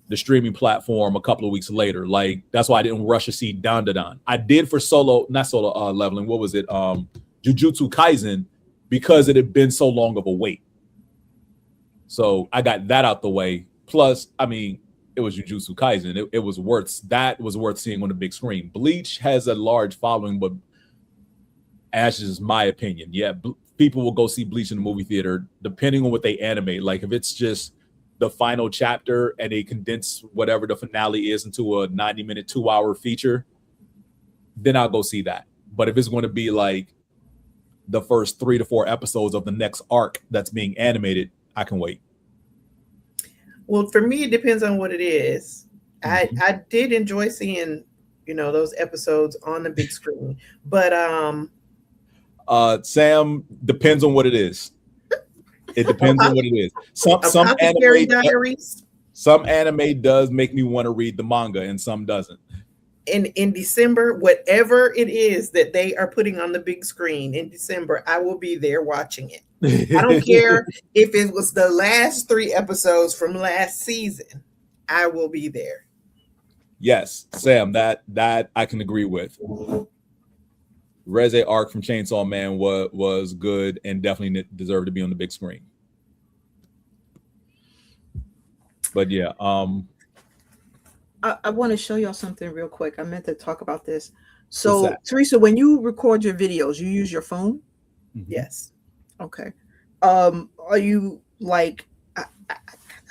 the streaming platform a couple of weeks later. Like, that's why I didn't rush to see Dandadan. I did for not solo leveling. What was it? Jujutsu Kaisen, because it had been so long of a wait. So I got that out the way. Plus, I mean, it was Jujutsu Kaisen. It was worth seeing on the big screen. Bleach has a large following, but that's just my opinion. Yeah, people will go see Bleach in the movie theater depending on what they animate. Like if it's just the final chapter and they condense whatever the finale is into a 90-minute, 2-hour feature, then I'll go see that. But if it's going to be like the first 3 to 4 episodes of the next arc that's being animated, I can wait. Well, for me, it depends on what it is. Mm-hmm. I did enjoy seeing, those episodes on the big screen, but Sam, depends on what it is. It depends on what it is. Some anime does make me want to read the manga, and some doesn't. In December, whatever it is that they are putting on the big screen in December, I will be there watching it. I don't care if it was the last 3 episodes from last season. I will be there. Yes, Sam, that I can agree with. Reze arc from Chainsaw Man was good and definitely deserved to be on the big screen. But yeah, I want to show y'all something real quick. I meant to talk about this. So, Teresa, when you record your videos, you use your phone? Mm-hmm. Yes. Okay. Are you like, I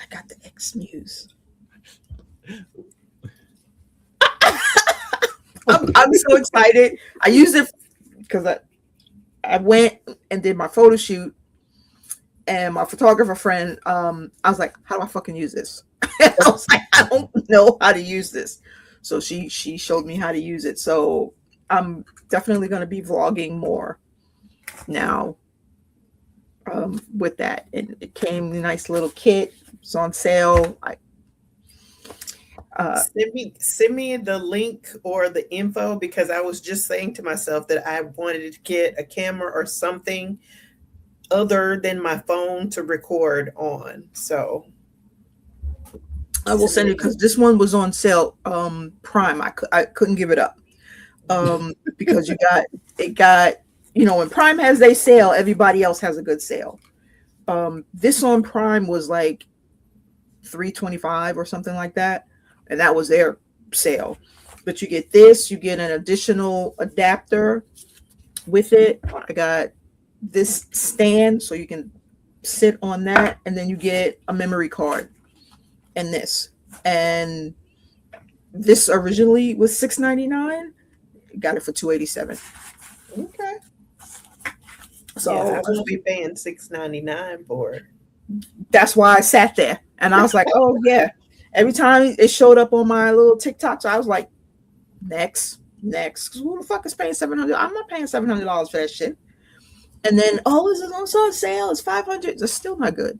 got the X News. I'm so excited. I use it because I went and did my photo shoot, and my photographer friend, I was like, how do I fucking use this? I was like, I don't know how to use this. So she showed me how to use it. So I'm definitely going to be vlogging more now with that. And it came in a nice little kit. It's on sale. Send me the link or the info, because I was just saying to myself that I wanted to get a camera or something other than my phone to record on. So I will send it because this one was on sale. Prime. I couldn't give it up because it got when Prime has a sale, everybody else has a good sale. This on Prime was like $3.25 or something like that. And that was their sale. But you get this, you get an additional adapter with it. I got this stand so you can sit on that, and then you get a memory card and this. And this originally was $6.99. Got it for $2.87. Okay. So I won't be paying $6.99 for it. That's why I sat there and I was like, oh yeah. Every time it showed up on my little TikTok, so I was like, next. Because who the fuck is paying $700? I'm not paying $700 for that shit. And then, this is on sale. It's $500. It's still not good.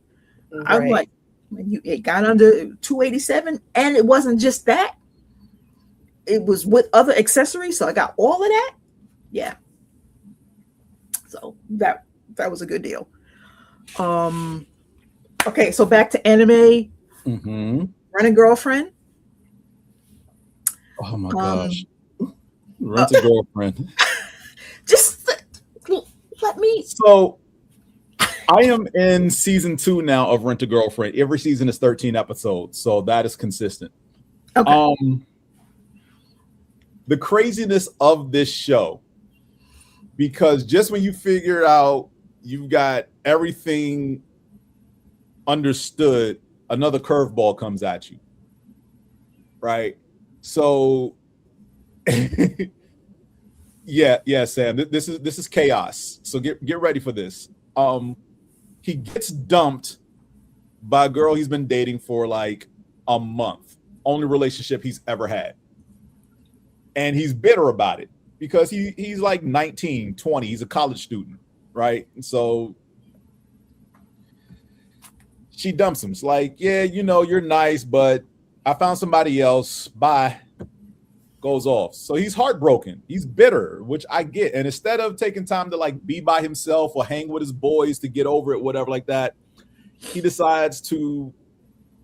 Right. I'm like, it got under $287, and it wasn't just that. it was with other accessories, so I got all of that. Yeah. So that was a good deal. Okay, so back to anime. Rent a Girlfriend. Oh my gosh. Rent a Girlfriend. Just let me. So I am in season 2 now of Rent a Girlfriend. Every season is 13 episodes, so that is consistent. Okay. The craziness of this show, because just when you figure out you've got everything understood, another curveball comes at you, right? So yeah, Sam, this is chaos. So get ready for this. He gets dumped by a girl he's been dating for like a month, only relationship he's ever had, and he's bitter about it because he's like 19, 20, he's a college student, right? And so she dumps him. It's like, yeah, you're nice, but I found somebody else. Bye. Goes off. So he's heartbroken. He's bitter, which I get. And instead of taking time to like be by himself or hang with his boys to get over it, whatever like that, he decides to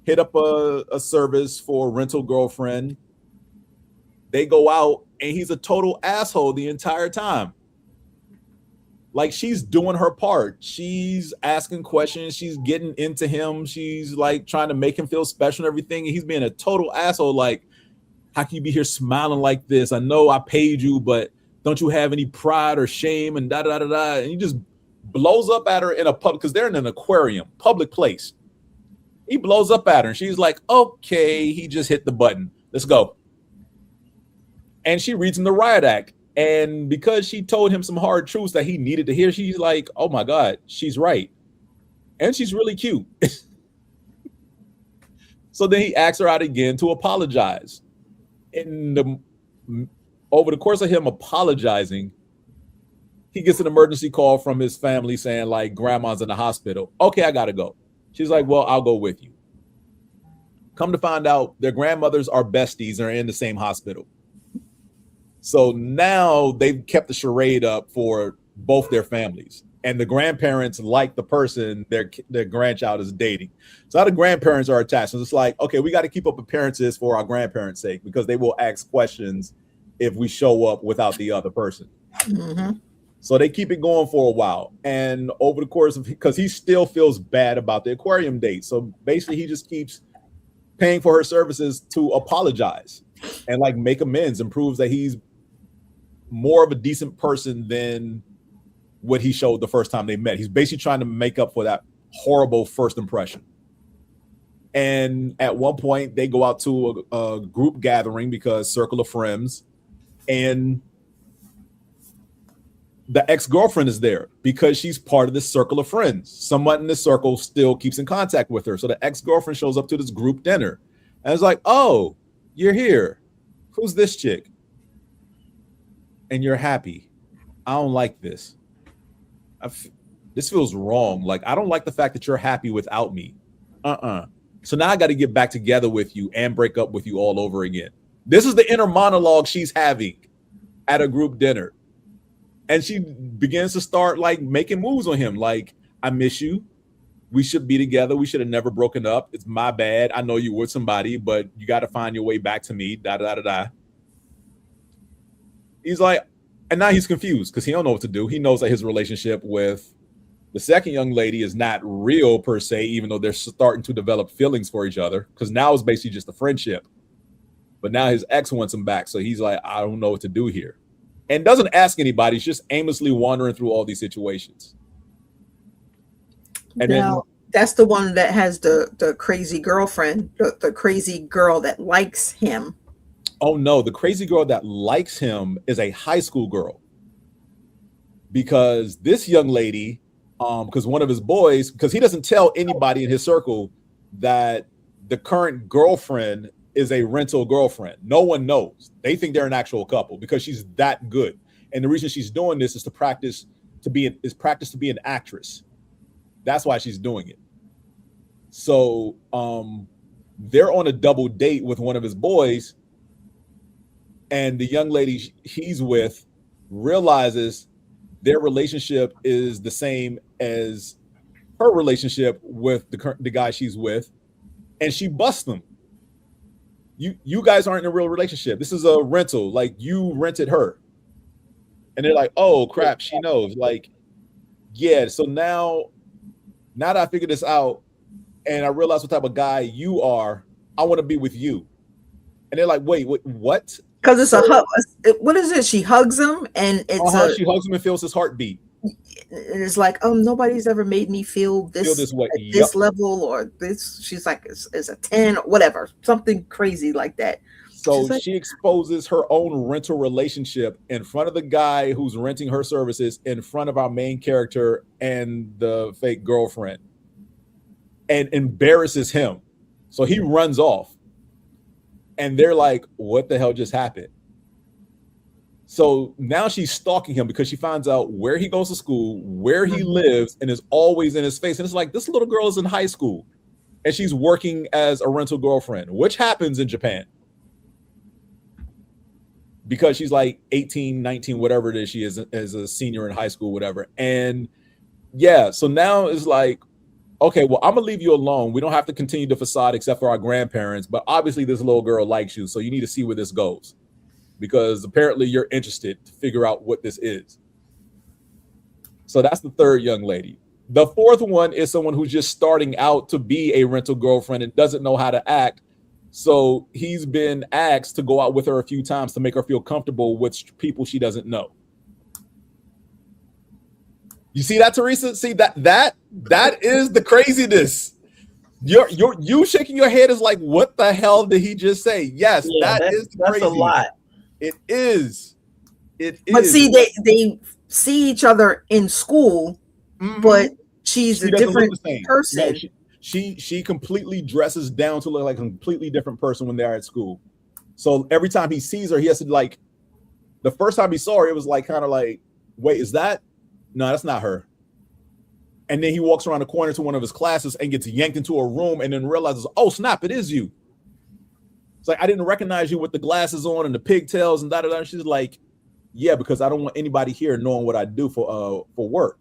hit up a service for rental girlfriend. They go out and he's a total asshole the entire time. Like, she's doing her part. She's asking questions. She's getting into him. She's like trying to make him feel special and everything. And he's being a total asshole. Like, how can you be here smiling like this? I know I paid you, but don't you have any pride or shame and da da da da? And he just blows up at her in a public, because they're in an aquarium, public place. He blows up at her and she's like, okay, he just hit the button. Let's go. And she reads him the riot act. And because she told him some hard truths that he needed to hear, she's like, oh my God, she's right. And she's really cute. So then he asks her out again to apologize. Over the course of him apologizing, he gets an emergency call from his family saying like, grandma's in the hospital. Okay, I gotta go. She's like, well, I'll go with you. Come to find out, their grandmothers are besties and are in the same hospital. So now they've kept the charade up for both their families, and the grandparents like the person their grandchild is dating. So now the grandparents are attached. So it's like, okay, we got to keep up appearances for our grandparents' sake, because they will ask questions if we show up without the other person. Mm-hmm. So they keep it going for a while. And over the course of, because he still feels bad about the aquarium date. So basically he just keeps paying for her services to apologize and like make amends, and proves that he's more of a decent person than what he showed the first time they met. He's basically trying to make up for that horrible first impression. And at one point they go out to a group gathering because circle of friends, and the ex-girlfriend is there because she's part of this circle of friends. Someone in this circle still keeps in contact with her. So the ex-girlfriend shows up to this group dinner and it's like, oh, you're here. Who's this chick? And you're happy. I don't like this. This feels wrong. Like, I don't like the fact that you're happy without me. So now I got to get back together with you and break up with you all over again. This is the inner monologue she's having at a group dinner. And she begins to start like making moves on him. Like, I miss you. We should be together. We should have never broken up. It's my bad. I know you were somebody, but you got to find your way back to me. Da da da da. He's like, and now he's confused because he don't know what to do. He knows that his relationship with the second young lady is not real per se, even though they're starting to develop feelings for each other, because now it's basically just a friendship. But now his ex wants him back. So he's like, I don't know what to do here. And doesn't ask anybody. He's just aimlessly wandering through all these situations. And now, that's the one that has the crazy girlfriend, the crazy girl that likes him. Oh no, the crazy girl that likes him is a high school girl. Because this young lady, because one of his boys, because he doesn't tell anybody in his circle that the current girlfriend is a rental girlfriend. No one knows. They think they're an actual couple because she's that good. And the reason she's doing this is to practice to be an actress. That's why she's doing it. So they're on a double date with one of his boys. and the young lady he's with realizes their relationship is the same as her relationship with the guy she's with, and she busts them. You guys aren't in a real relationship. This is a rental. Like, you rented her. And they're like, oh crap, she knows. Like, yeah. So now that I figured this out and I realize what type of guy you are, I want to be with you. And they're like, wait, what? Because it's a hug. What is it? She hugs him, and it's she hugs him and feels his heartbeat. And it's like, nobody's ever made me feel this way. At this level, or this. She's like, it's a 10 or whatever, something crazy like that. So she exposes her own rental relationship in front of the guy who's renting her services, in front of our main character and the fake girlfriend, and embarrasses him. So he runs off. And they're like, what the hell just happened? So now she's stalking him because she finds out where he goes to school, where he lives, and is always in his face. And it's like, this little girl is in high school and she's working as a rental girlfriend, which happens in Japan. Because she's like 18, 19, whatever it is, she is as a senior in high school, whatever. And yeah, so now it's like, okay, well, I'm gonna leave you alone. We don't have to continue the facade except for our grandparents, but obviously this little girl likes you, so you need to see where this goes, because apparently you're interested to figure out what this is. So that's the third young lady. The fourth one is someone who's just starting out to be a rental girlfriend and doesn't know how to act. So he's been asked to go out with her a few times to make her feel comfortable with people she doesn't know. You see that, Teresa? See that is the craziness. You shaking your head is like, what the hell did he just say? Yes, yeah, that's crazy. A lot. It is. But see, they see each other in school, but she's a different person. No, she completely dresses down to look like a completely different person when they're at school. So every time he sees her, he has to, like, the first time he saw her, it was like kind of like, wait, is that? No, that's not her. And then he walks around the corner to one of his classes and gets yanked into a room and then realizes, oh, snap, it is you. It's like, I didn't recognize you with the glasses on and the pigtails and da-da-da. She's like, yeah, because I don't want anybody here knowing what I do for work.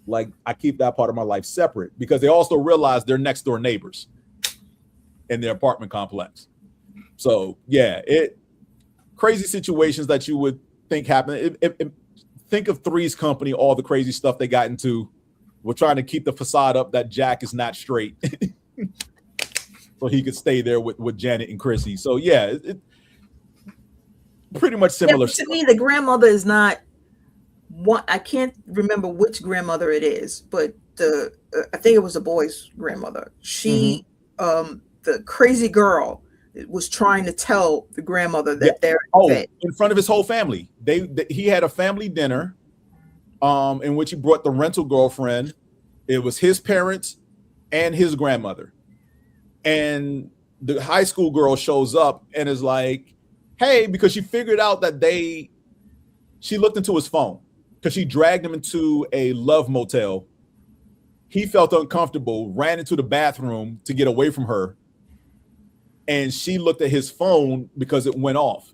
Like, I keep that part of my life separate, because they also realize they're next door neighbors in their apartment complex. So, yeah, crazy situations that you would think happen. Think of Three's Company, all the crazy stuff they got into. We're trying to keep the facade up that Jack is not straight so he could stay there with Janet and Chrissy. So, yeah, it pretty much similar. To me, the grandmother is not one. I can't remember which grandmother it is, but I think it was the boy's grandmother. She, the crazy girl, was trying to tell the grandmother that they're in front of his whole family. He had a family dinner in which he brought the rental girlfriend. It was his parents and his grandmother. And the high school girl shows up and is like, hey, because she figured out that she looked into his phone because she dragged him into a love motel. He felt uncomfortable, ran into the bathroom to get away from her. And she looked at his phone because it went off.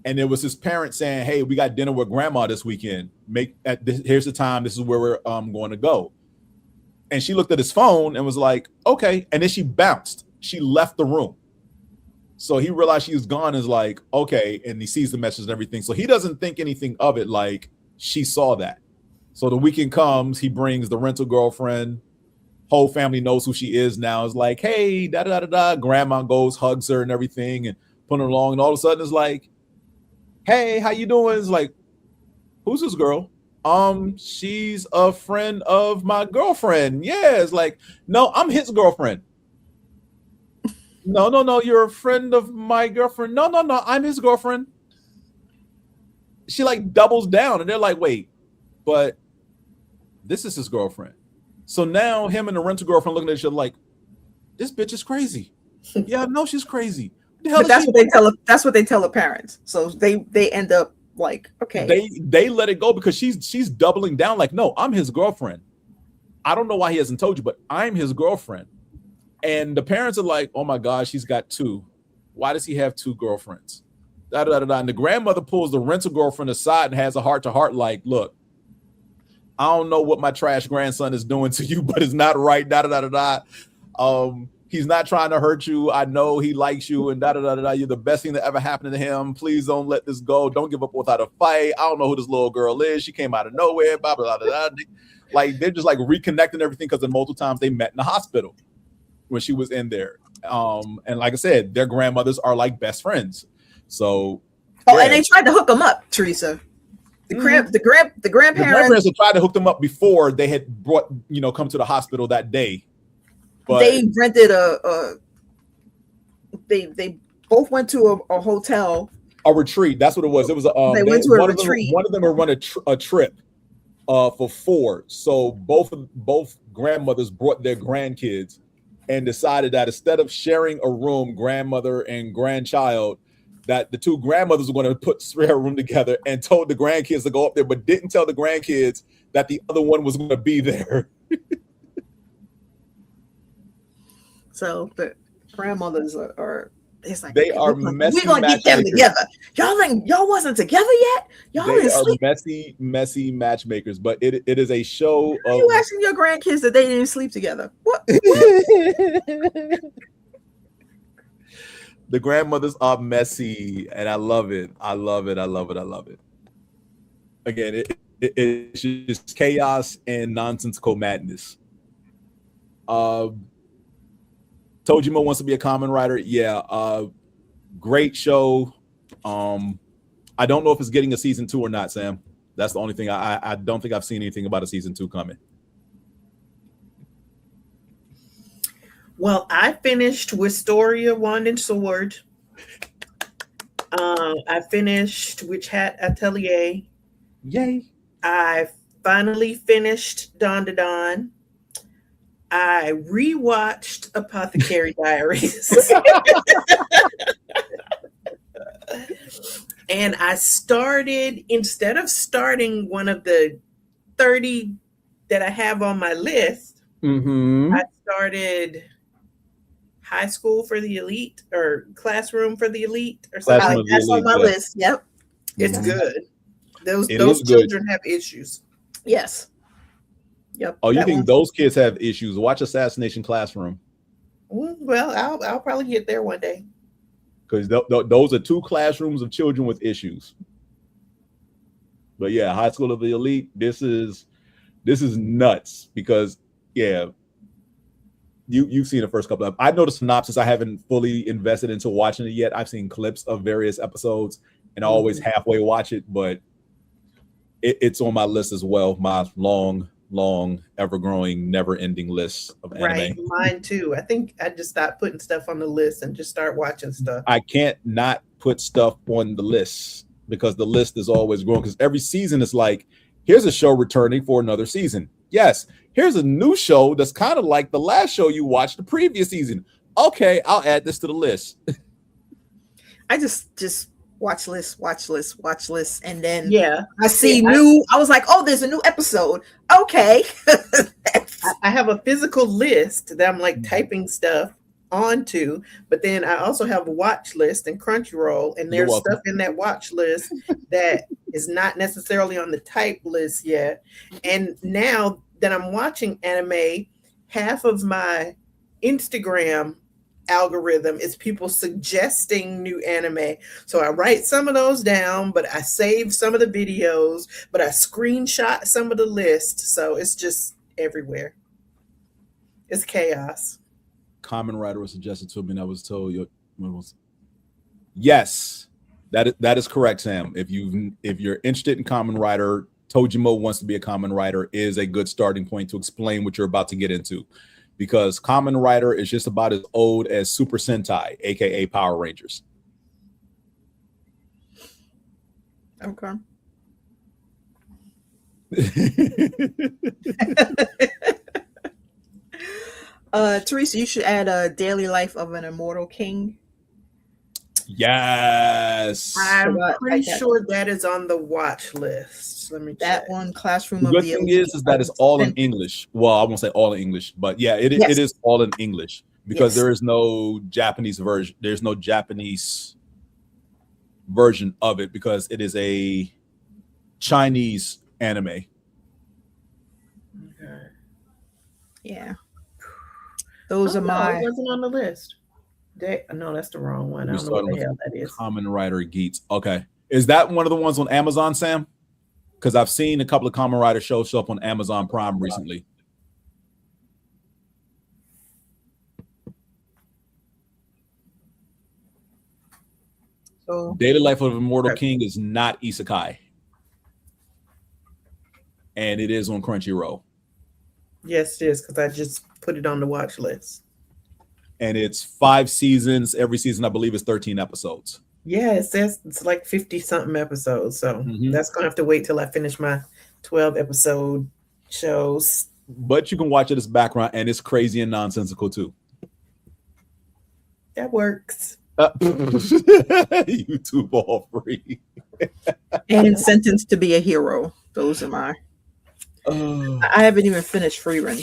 And it was his parents saying, hey, we got dinner with grandma this weekend. Here's the time. This is where we're going to go. And she looked at his phone and was like, okay. And then she bounced. She left the room. So he realized she was gone and is like, okay. And he sees the message and everything. So he doesn't think anything of it, like she saw that. So the weekend comes, he brings the rental girlfriend. Whole family knows who she is now. It's like, hey, da-da-da-da-da. Grandma goes, hugs her and everything and put her along. And all of a sudden it's like, hey, how you doing? It's like, who's this girl? She's a friend of my girlfriend. Yeah, it's like, no, I'm his girlfriend. No, you're a friend of my girlfriend. No, I'm his girlfriend. She like doubles down and they're like, wait, but this is his girlfriend. So now him and the rental girlfriend looking at each other like, this bitch is crazy. Yeah, no, she's crazy. But that's what they tell. That's what they tell the parents. So they end up like, okay. They let it go because she's doubling down. Like, no, I'm his girlfriend. I don't know why he hasn't told you, but I'm his girlfriend. And the parents are like, oh my God, she's got two. Why does he have two girlfriends? Da, da, da, da. And the grandmother pulls the rental girlfriend aside and has a heart-to-heart like, look, I don't know what my trash grandson is doing to you, but it's not right. Da, da, da, da, da. He's not trying to hurt you. I know he likes you, and da da da da. You're the best thing that ever happened to him. Please don't let this go. Don't give up without a fight. I don't know who this little girl is. She came out of nowhere. Blah blah blah blah. Like they're just like reconnecting everything because the multiple times they met in the hospital when she was in there. And like I said, their grandmothers are like best friends. So and they tried to hook them up, Teresa. The grandparents. The grandparents had tried to hook them up before they had come to the hospital that day. But they rented they both went to a hotel. A retreat. That's what it was. It was they went to a retreat. One of them would run a trip for 4. So both grandmothers brought their grandkids and decided that instead of sharing a room, grandmother and grandchild, that the 2 grandmothers were going to share a room together, and told the grandkids to go up there, but didn't tell the grandkids that the other one was going to be there. So the grandmothers are it's like they are messy. We're gonna get them together. Y'all wasn't together yet. Y'all they didn't are sleep. messy matchmakers. But it is a show. Are you asking your grandkids that they didn't sleep together? What? The grandmothers are messy, and I love it. I love it. Again, it's just chaos and nonsensical madness. Tojimo wants to be a common writer. Yeah, great show. I don't know if it's getting a season 2 or not, Sam. That's the only thing. I don't think I've seen anything about a season 2 coming. Well, I finished Wisteria, Wand and Sword. I finished Witch Hat Atelier. Yay. I finally finished Dawn to Dawn. I rewatched Apothecary Diaries. And I started, instead of starting one of the 30 that I have on my list, I started High School for the Elite or Classroom for the Elite or something like that's on my list. Yep. It's good. Those good. children have issues. Yes. Yep. Oh, you think those kids have issues? Watch Assassination Classroom. Well, I'll probably get there one day. Because those are 2 classrooms of children with issues. But yeah, High School of the Elite. This is nuts because you've seen the first couple of. I know the synopsis. I haven't fully invested into watching it yet. I've seen clips of various episodes, and I always halfway watch it. But it's on my list as well. My long, ever-growing, never-ending list of anime. Right, mine too. I think I just stopped putting stuff on the list and just start watching stuff. I can't not put stuff on the list because the list is always growing. Because every season is like, here's a show returning for another season. Yes, here's a new show that's kind of like the last show you watched the previous season. Okay, I'll add this to the list. I just watch list, and then I see new. I was like, oh, there's a new episode. Okay. I have a physical list that I'm like typing stuff onto, but then I also have a watch list and Crunchyroll, and there's stuff in that watch list that is not necessarily on the type list yet. And now that I'm watching anime, half of my Instagram algorithm is people suggesting new anime. So I write some of those down, but I save some of the videos, but I screenshot some of the list. So it's just everywhere. It's chaos. Common Writer was suggested to me, and I was told yes, that is correct, Sam. If you're interested in Common Writer, Tojimo Wants to Be a Common Writer is a good starting point to explain what you're about to get into. Because Common Writer is just about as old as Super Sentai, aka Power Rangers. Okay. Teresa, you should add a Daily Life of an Immortal King. Yes. I'm pretty sure that is on the watch list. Let me check. That one, Classroom of the the good thing is that it's all in English. Well, I won't say all in English, but yeah, it is all in English because there is no Japanese version. There's no Japanese version of it because it is a Chinese anime. Okay. Yeah. Those are It my. wasn't on the list. No, that's the wrong one. I don't know what the hell that is. Kamen Rider Geats. Okay. Is that one of the ones on Amazon, Sam? Because I've seen a couple of Kamen Rider shows show up on Amazon Prime recently. So Daily Life of Immortal King is not isekai. And it is on Crunchyroll. Yes, it is, because I just put it on the watch list. And it's 5 seasons. Every season, I believe, is 13 episodes. Yeah, it says it's like 50-something episodes. So that's going to have to wait till I finish my 12-episode shows. But you can watch it as background, and it's crazy and nonsensical, too. That works. YouTube all free. and Sentenced to be a Hero. Those are my. I haven't even finished Free Run.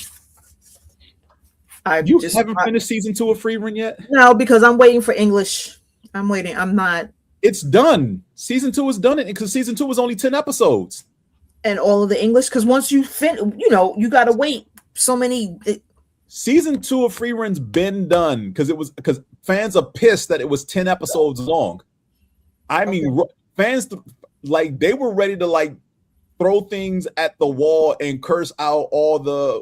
You haven't finished season 2 of Free Run yet? No, because I'm waiting for English. I'm waiting. I'm not. It's done. Season 2 is done because season 2 was only 10 episodes. And all of the English, because once you you gotta wait so many. Season 2 of Free Run's been done because fans are pissed that it was 10 episodes long. I mean, fans they were ready to throw things at the wall and curse out all the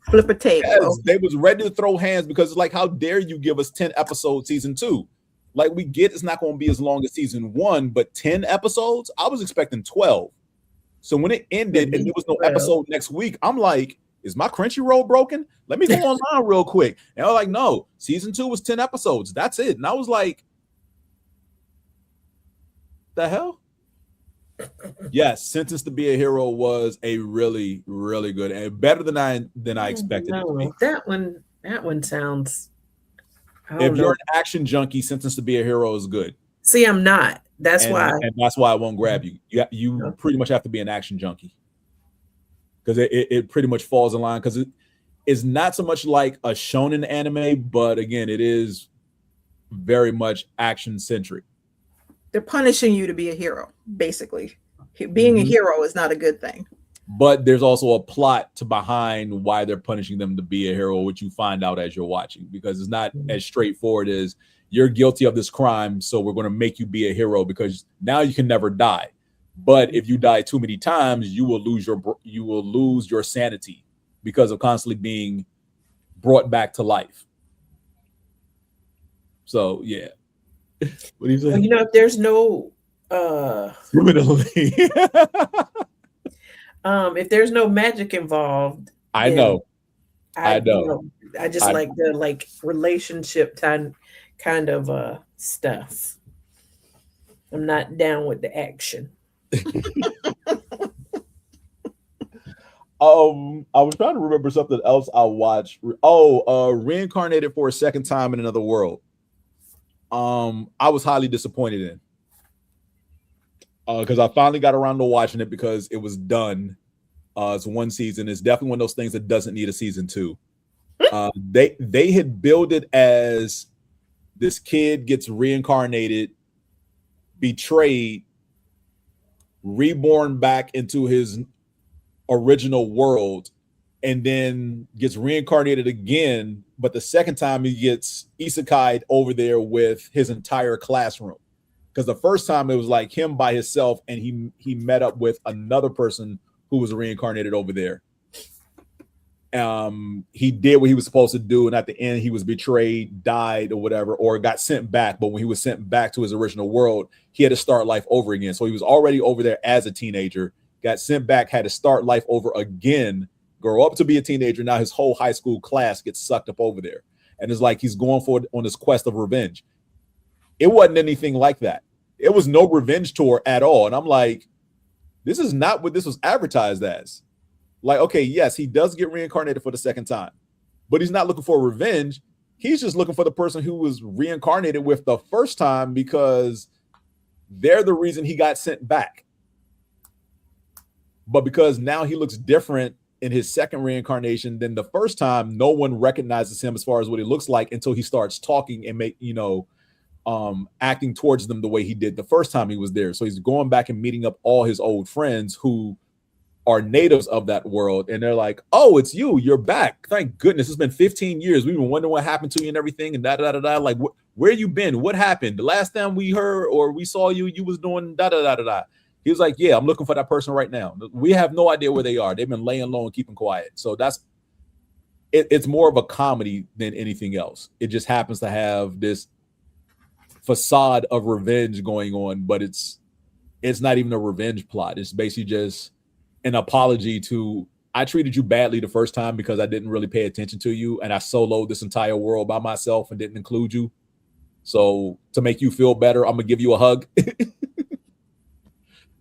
flip a table. Yes, they was ready to throw hands because it's like, how dare you give us 10 episodes season 2? Like, we get it's not going to be as long as season 1, but 10 episodes? I was expecting 12. So when it ended and there was no episode next week, I'm like, is my Crunchyroll broken? Let me go online real quick. And I was like, no, season 2 was 10 episodes. That's it. And I was like, the hell? Yes, Sentenced to be a Hero was a really, really good and better than I expected it to be. That one sounds. If you're an action junkie, Sentenced to be a Hero is good. See, I'm not. That's why I won't grab you. You pretty much have to be an action junkie because it pretty much falls in line because it is not so much like a shonen anime, but again, it is very much action centric. They're punishing you to be a hero, basically. Being a hero is not a good thing. But there's also a plot behind why they're punishing them to be a hero, which you find out as you're watching, because it's not as straightforward as you're guilty of this crime, so we're going to make you be a hero because now you can never die. But if you die too many times, you will lose your sanity because of constantly being brought back to life. So yeah. What do you say? Well, if there's no if there's no magic involved, I know. I just like the relationship kind of stuff. I'm not down with the action. I was trying to remember something else I watched. Reincarnated for a Second Time in Another World. I was highly disappointed in because I finally got around to watching it because it was done. It's one season. It's definitely one of those things that doesn't need a season 2. They had billed it as this kid gets reincarnated, betrayed, reborn back into his original world, and then gets reincarnated again, but the second time he gets isekai'd over there with his entire classroom. Because the first time it was like him by himself, and he met up with another person who was reincarnated over there. He did what he was supposed to do, and at the end he was betrayed, died, or whatever, or got sent back. But when he was sent back to his original world, he had to start life over again. So he was already over there as a teenager, got sent back, had to start life over again, grow up to be a teenager. Now his whole high school class gets sucked up over there. And it's like he's going on this quest of revenge. It wasn't anything like that. It was no revenge tour at all. And I'm like, this is not what this was advertised as. Like, okay, yes, he does get reincarnated for the second time, but he's not looking for revenge. He's just looking for the person who was reincarnated with the first time because they're the reason he got sent back. But because now he looks different in his second reincarnation than the first time, no one recognizes him as far as what he looks like until he starts talking and acting towards them the way he did the first time he was there. So he's going back and meeting up all his old friends who are natives of that world, and they're like, "Oh, it's you! You're back! Thank goodness! It's been 15 years. We've been wondering what happened to you and everything, and da da da da. Like, where you been? What happened? The last time we heard or we saw you, you was doing da da da da da." He was like, "Yeah, I'm looking for that person right now. We have no idea where they are. They've been laying low and keeping quiet." So that's it. It's more of a comedy than anything else. It just happens to have this facade of revenge going on, but it's not even a revenge plot. It's basically just an apology to, I treated you badly the first time because I didn't really pay attention to you, and I soloed this entire world by myself and didn't include you. So to make you feel better, I'm gonna give you a hug.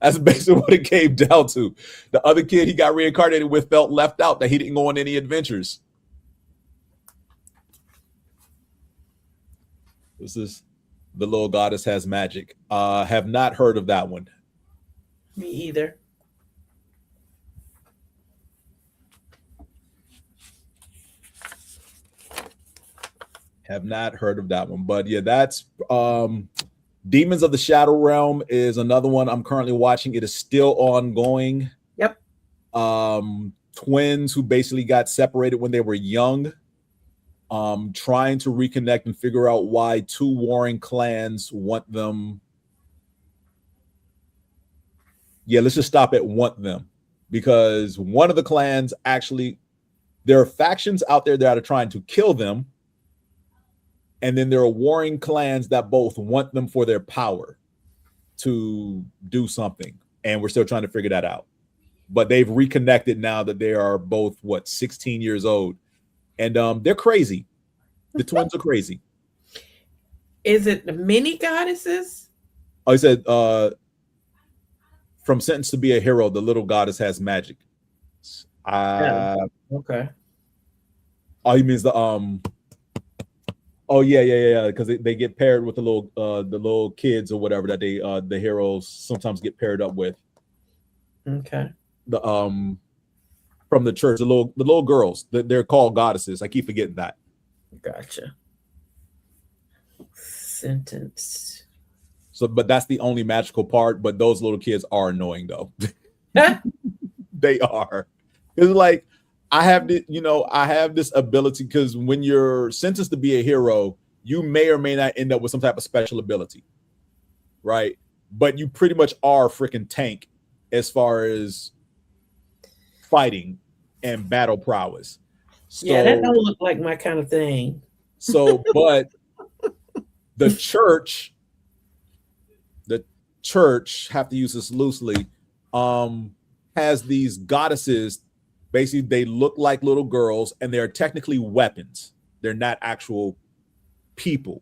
That's basically what it came down to. The other kid he got reincarnated with felt left out, that he didn't go on any adventures. This is The Little Goddess Has Magic. Have not heard of that one. Me either. Have not heard of that one, but yeah, that's Demons of the Shadow Realm is another one I'm currently watching. It is still ongoing. Yep. Twins who basically got separated when they were young, trying to reconnect and figure out why two warring clans want them. Yeah, let's just stop at want them, because one of the clans actually, there are factions out there that are trying to kill them. And then there are warring clans that both want them for their power to do something. And we're still trying to figure that out. But they've reconnected now that they are both, 16 years old. And they're crazy. The twins are crazy. Is it the mini goddesses? Oh, he said, from Sentenced to Be a Hero, the little goddess has magic. Okay. Oh, he means the Oh yeah. Because they get paired with the little kids or whatever that they the heroes sometimes get paired up with. Okay. The from the church, the little girls, they're called goddesses. I keep forgetting that. Gotcha. Sentenced. So, but that's the only magical part. But those little kids are annoying though. They are. It's like, I have this ability, because when you're sentenced to be a hero, you may or may not end up with some type of special ability, right? But you pretty much are a freaking tank as far as fighting and battle prowess. So, yeah, that don't look like my kind of thing. So, but the church, have to use this loosely, has these goddesses. Basically, they look like little girls, and they're technically weapons. They're not actual people.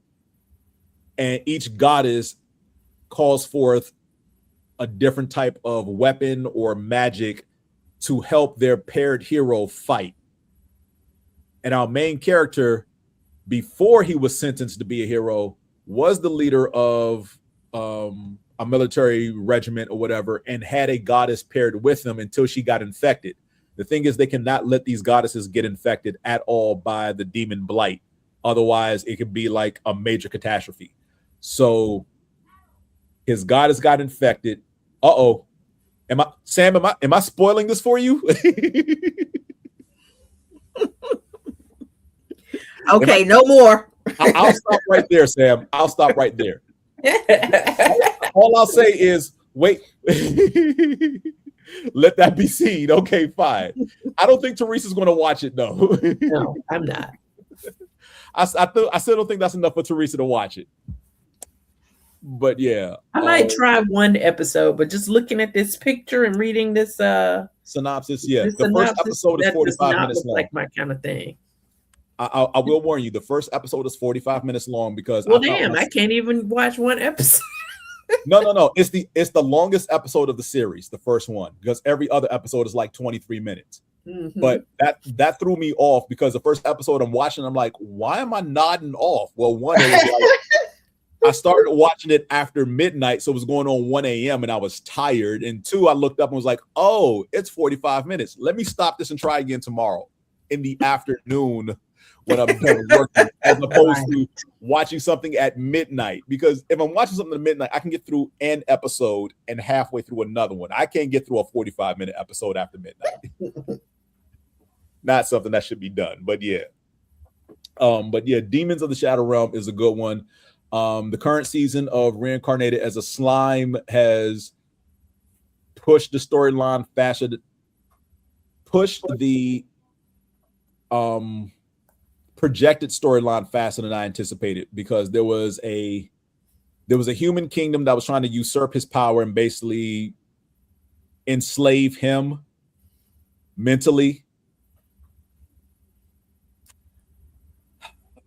And each goddess calls forth a different type of weapon or magic to help their paired hero fight. And our main character, before he was sentenced to be a hero, was the leader of a military regiment or whatever, and had a goddess paired with them until she got infected. The thing is, they cannot let these goddesses get infected at all by the demon blight. Otherwise, it could be like a major catastrophe. So his goddess got infected. Uh-oh. Am I spoiling this for you? Okay, no more. I'll stop right there, Sam. I'll stop right there. All I'll say is, wait. Let that be seen. Okay, fine. I don't think Teresa's going to watch it, though. No, I'm not. I still don't think that's enough for Teresa to watch it. But yeah. I might try one episode, but just looking at this picture and reading this synopsis, yeah. This the first episode is 45 minutes long. Like my kind of thing. I will warn you, the first episode is 45 minutes long because I can't even watch one episode. No. It's the longest episode of the series, the first one, because every other episode is like 23 minutes. Mm-hmm. But that threw me off, because the first episode I'm watching, I'm like, why am I nodding off? Well, one, it was like, I started watching it after midnight, so it was going on 1 a.m. and I was tired. And two, I looked up and was like, oh, it's 45 minutes. Let me stop this and try again tomorrow in the afternoon when I'm done working, as opposed to watching something at midnight. Because if I'm watching something at midnight, I can get through an episode and halfway through another one. I can't get through a 45-minute episode after midnight. Not something that should be done, but yeah. Demons of the Shadow Realm is a good one. The current season of Reincarnated as a Slime has pushed the storyline faster, pushed the projected storyline faster than I anticipated, because there was a human kingdom that was trying to usurp his power and basically enslave him mentally.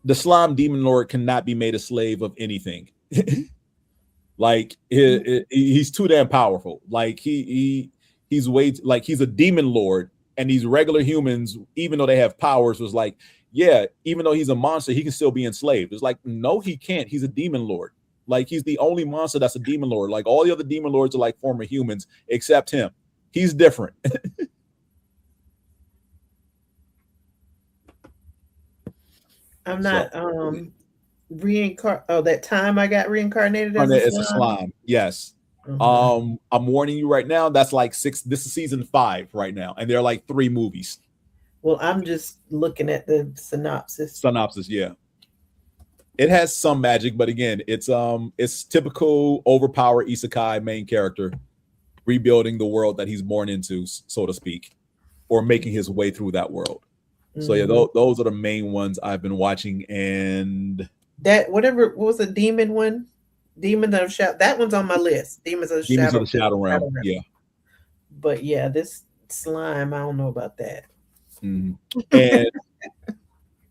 The slime demon lord cannot be made a slave of anything. Like he's too damn powerful. Like he's a demon lord, and these regular humans, even though they have powers, was like, yeah, even though he's a monster, he can still be enslaved. It's like, no, he can't. He's a demon lord. Like, he's the only monster that's a demon lord. Like, all the other demon lords are like former humans, except him. He's different. I'm not that time I got reincarnated as a slime. Yes. I'm warning you right now, that's like 6. This is season 5 right now, and there are like 3 movies. Well, I'm just looking at the synopsis. Yeah. It has some magic, but again, it's typical overpowered isekai main character rebuilding the world that he's born into, so to speak, or making his way through that world. So yeah, those are the main ones I've been watching. And that what was the demon one? Demons of Shadow. That one's on my list. Demons of the Shadow Realm. Yeah. But yeah, this slime, I don't know about that. And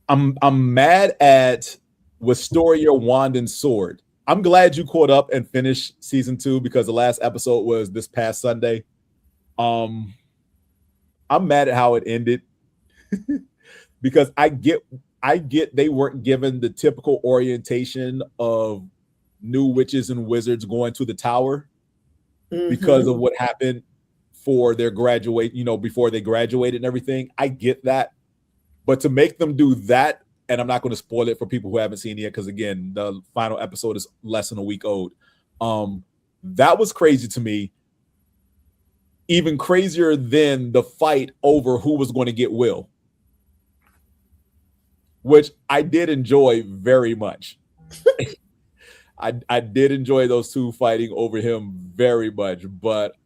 I'm mad at Wisteria Wand and Sword. I'm glad you caught up and finished season 2, because the last episode was this past Sunday. I'm mad at how it ended. Because I get they weren't given the typical orientation of new witches and wizards going to the tower because of what happened for their before they graduated and everything. I get that. But to make them do that, and I'm not going to spoil it for people who haven't seen it yet, because again, the final episode is less than a week old. That was crazy to me. Even crazier than the fight over who was going to get Will, which I did enjoy very much. I did enjoy those two fighting over him very much, but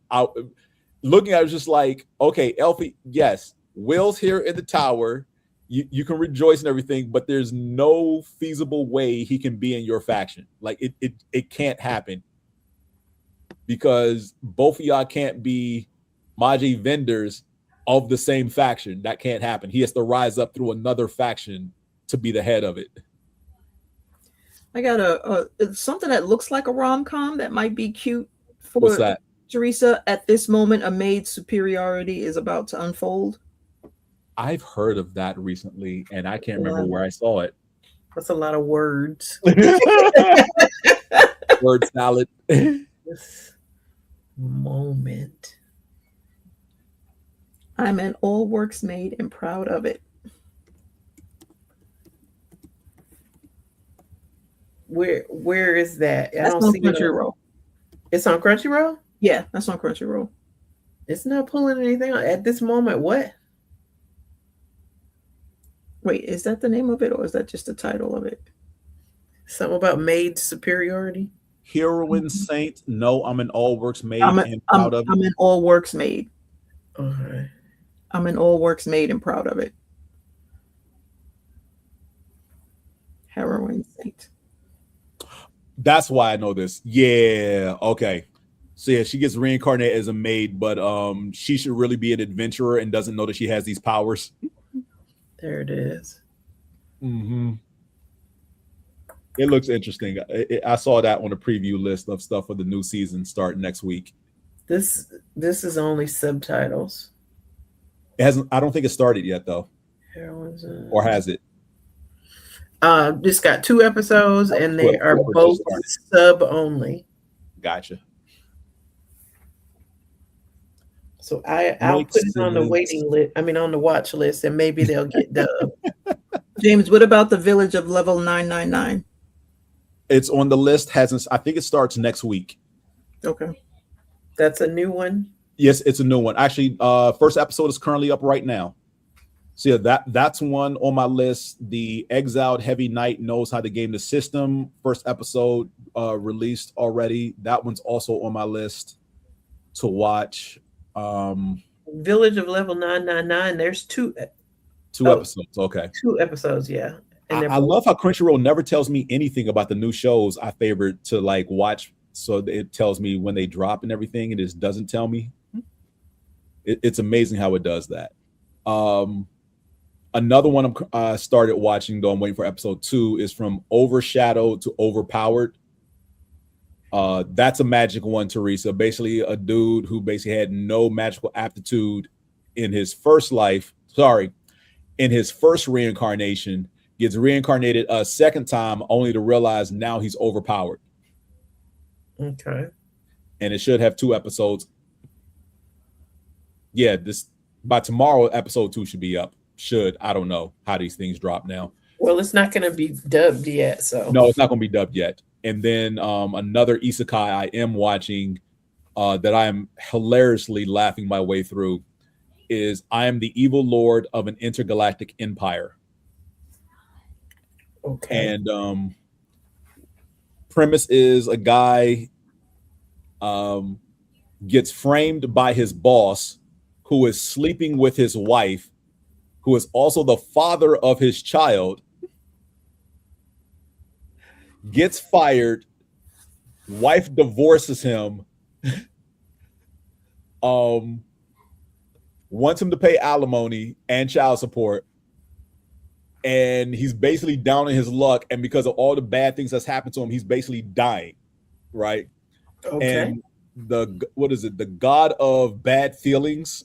looking at it was just like, okay, Elfie, yes, Will's here in the tower. You can rejoice and everything, but there's no feasible way he can be in your faction. Like it can't happen, because both of y'all can't be Maji vendors of the same faction. That can't happen. He has to rise up through another faction to be the head of it. I got something that looks like a rom-com that might be cute for What's that? Teresa. At this moment, a maid's superiority is about to unfold. I've heard of that recently, and I can't remember where I saw it. That's a lot of words. Word salad. This moment. I'm an all works maid and proud of it. Where is that? That's on Crunchyroll. It's on Crunchyroll? Yeah, that's on Crunchyroll. It's not pulling anything on at this moment. What? Wait, is that the name of it, or is that just the title of it? Something about maid superiority? Heroine Saint. No, I'm an all works maid and proud of it. I'm an all works maid. Okay. I'm an all works maid and proud of it. Heroine Saint. That's why I know this. Yeah. Okay. So yeah, she gets reincarnated as a maid, but she should really be an adventurer and doesn't know that she has these powers. There it is. Mm-hmm. It looks interesting. I saw that on the preview list of stuff for the new season starting next week. This is only subtitles. It hasn't. I don't think it started yet though. Or has it? This got 2 episodes, and they are both sub only. Gotcha. So I'll put it on the waiting list. I mean, on the watch list, and maybe they'll get dubbed. James, what about the Village of Level 999? It's on the list. Hasn't. I think it starts next week. Okay. That's a new one. Yes, it's a new one. Actually, first episode is currently up right now. So yeah, that's one on my list. The Exiled Heavy Knight Knows How to Game the System. First episode released already. That one's also on my list to watch. Village of Level 999. There's two episodes. Okay. 2 episodes, yeah. And I love how Crunchyroll never tells me anything about the new shows I favored to like watch. So it tells me when they drop and everything. It just doesn't tell me. It's amazing how it does that. Another one I started watching, though I'm waiting for episode 2, is From Overshadowed to Overpowered. That's a magic one, Teresa. Basically, a dude who basically had no magical aptitude in his first life. In his first reincarnation, gets reincarnated a second time, only to realize now he's overpowered. Okay. And it should have 2 episodes. Yeah, by tomorrow, episode 2 should be up. I don't know how these things drop now. Well, it's not going to be dubbed yet, so. No, it's not going to be dubbed yet. And then another isekai I am watching that I am hilariously laughing my way through is I Am the Evil Lord of an Intergalactic Empire. Okay. And premise is a guy gets framed by his boss, who is sleeping with his wife, who is also the father of his child, gets fired, wife divorces him, wants him to pay alimony and child support, and he's basically down in his luck, and because of all the bad things that's happened to him, he's basically dying, right? Okay. And the god of bad feelings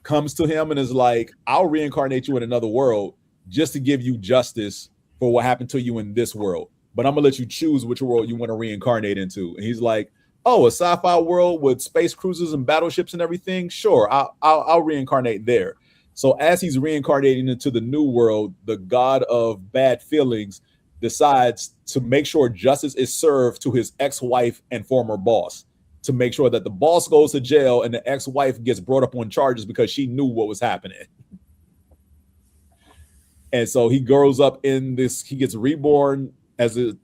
comes to him and is like, I'll reincarnate you in another world just to give you justice for what happened to you in this world. But I'm gonna let you choose which world you want to reincarnate into. And he's like, oh, a sci-fi world with space cruisers and battleships and everything? Sure, I'll reincarnate there. So as he's reincarnating into the new world, the god of bad feelings decides to make sure justice is served to his ex-wife and former boss, to make sure that the boss goes to jail and the ex-wife gets brought up on charges because she knew what was happening. And so he grows up in this, he gets reborn as a,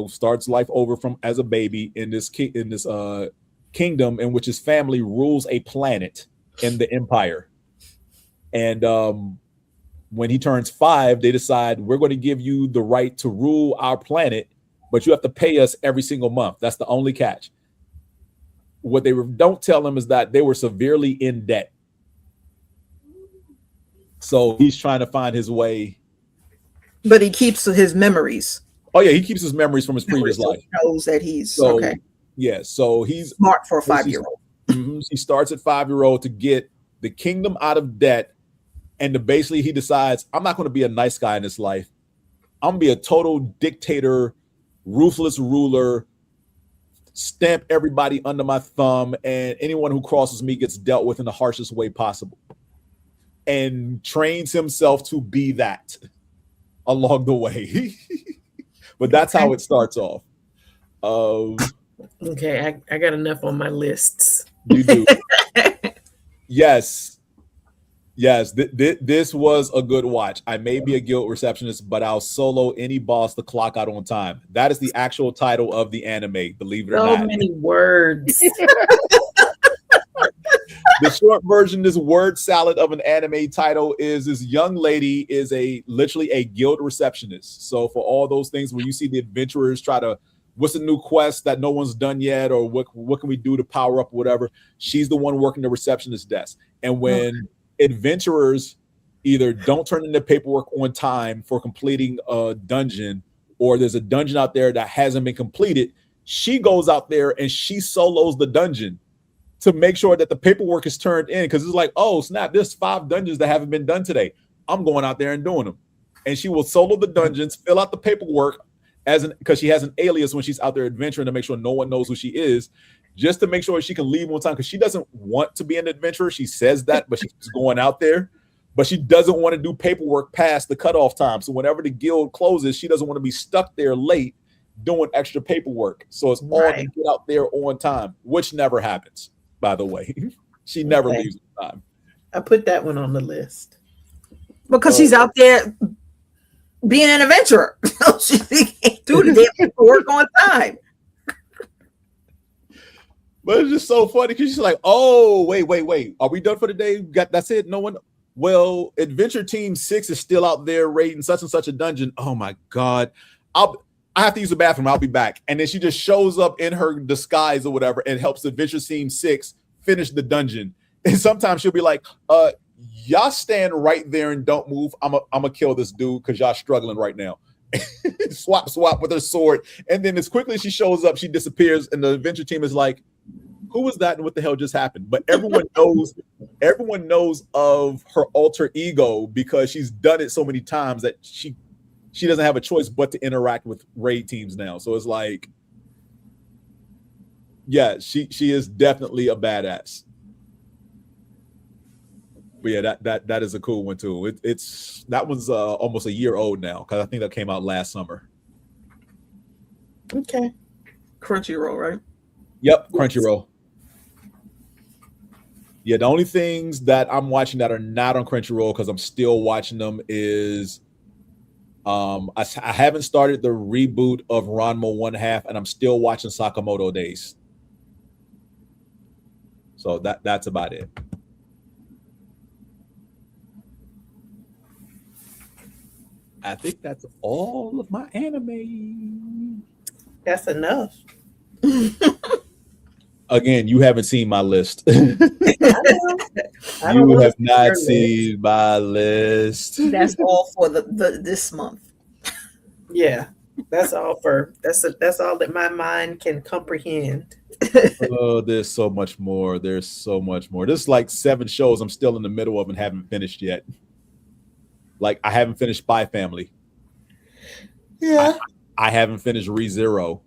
starts life over from as a baby in this kingdom in which his family rules a planet in the empire. And when he turns 5, they decide, we're going to give you the right to rule our planet, but you have to pay us every single month. That's the only catch. What they don't tell him is that they were severely in debt. So he's trying to find his way. But he keeps his memories. Oh, yeah, he keeps his memories from his previous life. He knows that he's okay. Yeah, so he's smart for a 5-year-old. He starts at 5-year-old to get the kingdom out of debt. And basically he decides, I'm not going to be a nice guy in this life. I'm going to be a total dictator, ruthless ruler, stamp everybody under my thumb, and anyone who crosses me gets dealt with in the harshest way possible, and trains himself to be that along the way. But that's how it starts off. Okay, I got enough on my lists. You do. Yes. This was a good watch. I may be a guild receptionist, but I'll solo any boss to clock out on time. That is the actual title of the anime, believe it or not. So many words. The short version, this word salad of an anime title is this young lady is literally a guild receptionist. So for all those things where you see the adventurers try to, what's the new quest that no one's done yet, or what can we do to power up, whatever, she's the one working the receptionist desk. And when adventurers either don't turn in their paperwork on time for completing a dungeon, or there's a dungeon out there that hasn't been completed, she goes out there and she solos the dungeon to make sure that the paperwork is turned in, because it's like, oh snap, there's 5 dungeons that haven't been done today. I'm going out there and doing them. And she will solo the dungeons, fill out the paperwork because she has an alias when she's out there adventuring to make sure no one knows who she is, just to make sure she can leave on time, because she doesn't want to be an adventurer. She says that, but she's going out there. but she doesn't want to do paperwork past the cutoff time. So whenever the guild closes, she doesn't want to be stuck there late doing extra paperwork. So it's all to get out there on time, which never happens, by the way. She never leaves on time. I put that one on the list. Because she's out there being an adventurer. She can't do the damn paperwork on time. But it's just so funny because she's like, oh, wait. Are we done for the day? That's it? No one? Well, Adventure Team 6 is still out there raiding such and such a dungeon. Oh, my God. I have to use the bathroom. I'll be back. And then she just shows up in her disguise or whatever and helps Adventure Team 6 finish the dungeon. And sometimes she'll be like, y'all stand right there and don't move. I'm gonna kill this dude because y'all struggling right now. swap with her sword. And then as quickly as she shows up, she disappears. And the Adventure Team is like, who was that and what the hell just happened? But everyone knows of her alter ego because she's done it so many times that she doesn't have a choice but to interact with raid teams now. So it's like, yeah, she is definitely a badass. But yeah, that is a cool one too. That one's almost a year old now because I think that came out last summer. Okay. Crunchyroll, right? Yep, Crunchyroll. Yeah, the only things that I'm watching that are not on Crunchyroll because I'm still watching them is I haven't started the reboot of Ranma 1/2, and I'm still watching Sakamoto Days. So that's about it. I think that's all of my anime. That's enough. Again, you haven't seen my list. I You have not seen my list. That's all for this month. Yeah, that's all that my mind can comprehend. Oh, there's so much more. There's like 7 shows I'm still in the middle of and haven't finished yet. Like I haven't finished Spy Family. Yeah, I haven't finished ReZero.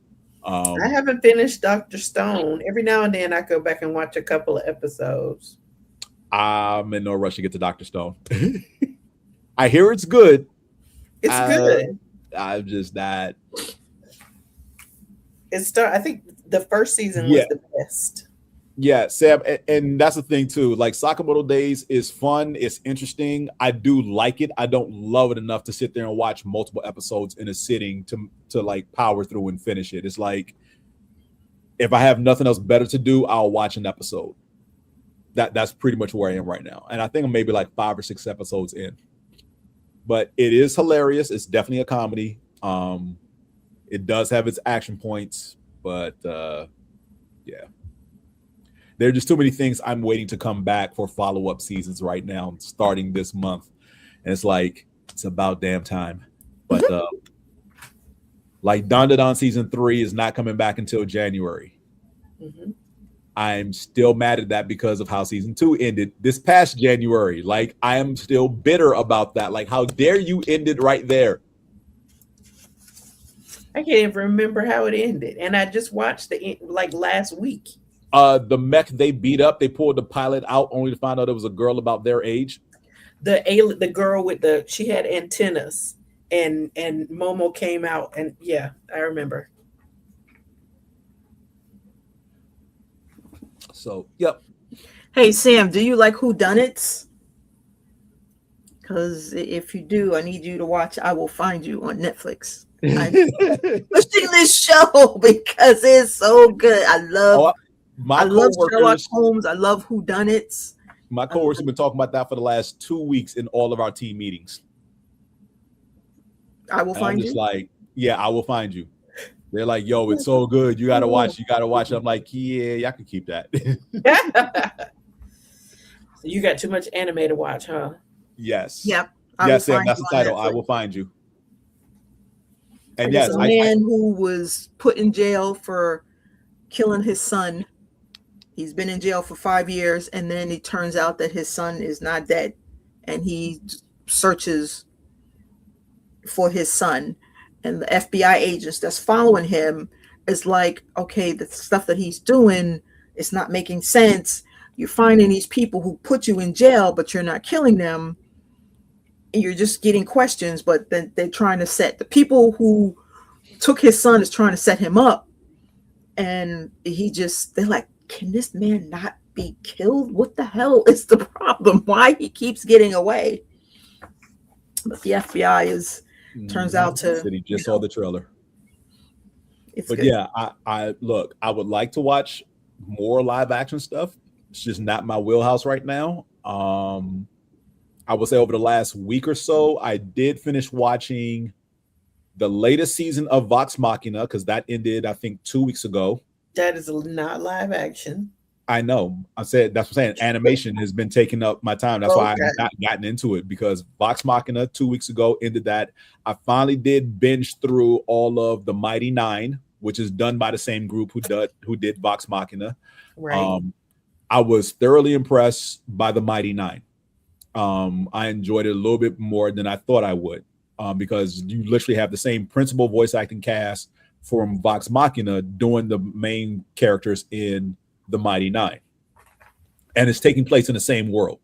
I haven't finished Dr. Stone. Every now and then I go back and watch a couple of episodes. I'm in no rush to get to Dr. Stone. I hear it's good. It's good. I'm just not. I think the first season was the best. Yeah, Sam, and that's the thing too. Like Sakamoto Days is fun. It's interesting. I do like it. I don't love it enough to sit there and watch multiple episodes in a sitting to like power through and finish it. It's like if I have nothing else better to do, I'll watch an episode. That's pretty much where I am right now. And I think I'm maybe like 5 or 6 episodes in. But it is hilarious. It's definitely a comedy. It does have its action points, but yeah. There are just too many things I'm waiting to come back for follow-up seasons right now, starting this month. And it's like, it's about damn time. But like Dandadan season 3 is not coming back until January. Mm-hmm. I'm still mad at that because of how season 2 ended this past January. Like, I am still bitter about that. Like, how dare you end it right there? I can't even remember how it ended. And I just watched it like last week. The mech they beat up, they pulled the pilot out only to find out it was a girl about their age. The girl with she had antennas and Momo came out and yeah, I remember. So, yep. Hey, Sam, do you like whodunits? Because if you do, I need you to watch I Will Find You on Netflix. I'm pushing this show because it's so good. I love Sherlock Holmes. I love whodunits. My coworkers have been talking about that for the last 2 weeks in all of our team meetings. I Will Find You? Like, yeah, I Will Find You. They're like, yo, it's so good. You got to watch. I'm like, yeah, y'all can keep that. So you got too much anime to watch, huh? Yes. Yep. Yes, Sam, that's the title. I Will Find You. And yes, a man who was put in jail for killing his son. He's been in jail for 5 years, and then it turns out that his son is not dead, and he searches for his son. And the FBI agents that's following him is like, okay, the stuff that he's doing is not making sense. You're finding these people who put you in jail, but you're not killing them. and you're just getting questions, but then they're trying to set the people who took his son is trying to set him up, and they're like, can this man not be killed? What the hell is the problem? Why he keeps getting away? But the FBI turns out to. He just saw the trailer. But good. yeah, I look, I would like to watch more live action stuff. It's just not my wheelhouse right now. I would say over the last week or so, I did finish watching the latest season of Vox Machina, because that ended, I think, 2 weeks ago. That is not live action. I know. That's what I'm saying. Animation has been taking up my time. That's why I've not gotten into it, because Vox Machina 2 weeks ago ended that. I finally did binge through all of the Mighty Nine, which is done by the same group who did Vox Machina. Right. I was thoroughly impressed by the Mighty Nine. I enjoyed it a little bit more than I thought I would, because you literally have the same principal voice acting cast from Vox Machina doing the main characters in the Mighty Nine, and it's taking place in the same world.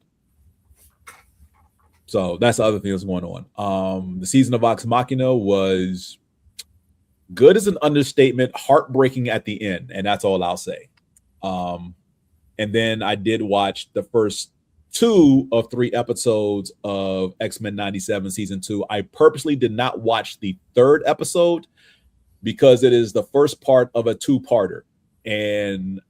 So that's the other thing that's going on. The season of Vox Machina was good as an understatement, heartbreaking at the end, and that's all I'll say. And then I did watch the first 2 of 3 episodes of X-Men 97 season 2. I purposely did not watch the 3rd episode because it is the first part of a 2-parter, and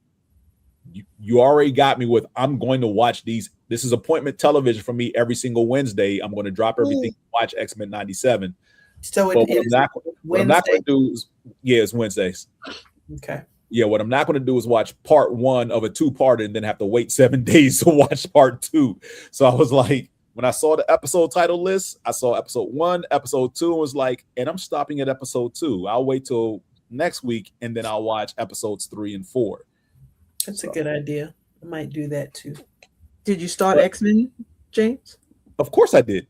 you already got me with, I'm going to watch these. This is appointment television for me every single Wednesday. I'm going to drop everything, watch X-Men 97. So what I'm not going to do is, it's Wednesdays. Okay. Yeah, what I'm not going to do is watch part 1 of a 2-parter and then have to wait 7 days to watch part 2. So I was like, when I saw the episode title list, I saw episode 1, episode 2, and was like, and I'm stopping at episode 2. I'll wait till next week and then I'll watch episodes 3 and 4. That's a good idea. I might do that too. Did you start X-Men, James? Of course I did.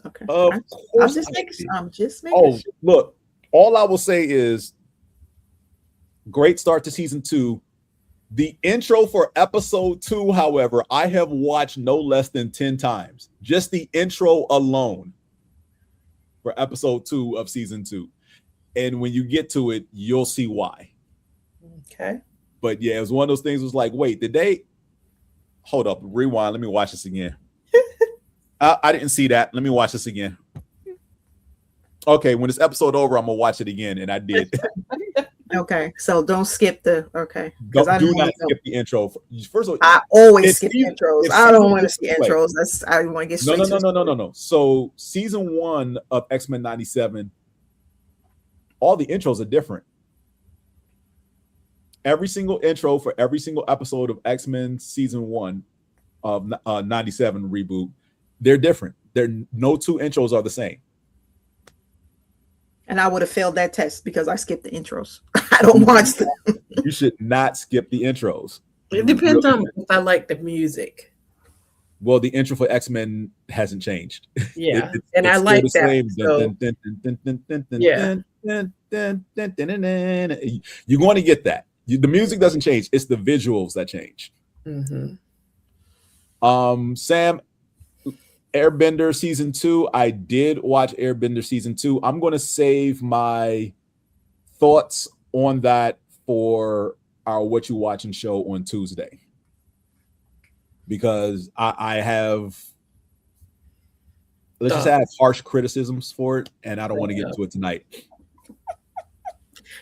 Okay. I'm just making sure. Look, all I will say is great start to season 2. The intro for episode 2, however, I have watched no less than 10 times. Just the intro alone for episode 2 of season 2. And when you get to it, you'll see why. Okay. But yeah, it was one of those things. It was like, wait, did they? Hold up, rewind. Let me watch this again. I didn't see that. Let me watch this again. Okay, when this episode over, I'm gonna watch it again, and I did. Okay, so don't skip the. Okay, do not skip the intro. First of all, I always skip intros. I don't want to see intros. I want to get straight. No. So season 1 of X-Men 97, all the intros are different. Every single intro for every single episode of X-Men season 1 of 97 reboot, they're different. No 2 intros are the same. And I would have failed that test because I skipped the intros. I don't watch them. You should not skip the intros. It depends on if I like the music. Well, the intro for X-Men hasn't changed. Yeah, and I like that. You're going to get that. The music doesn't change. It's the visuals that change. Mm-hmm. Sam, Airbender season 2. I did watch Airbender season 2. I'm going to save my thoughts on that for our What You Watching show on Tuesday, because I have, let's just have harsh criticisms for it, and I don't want to get into it tonight.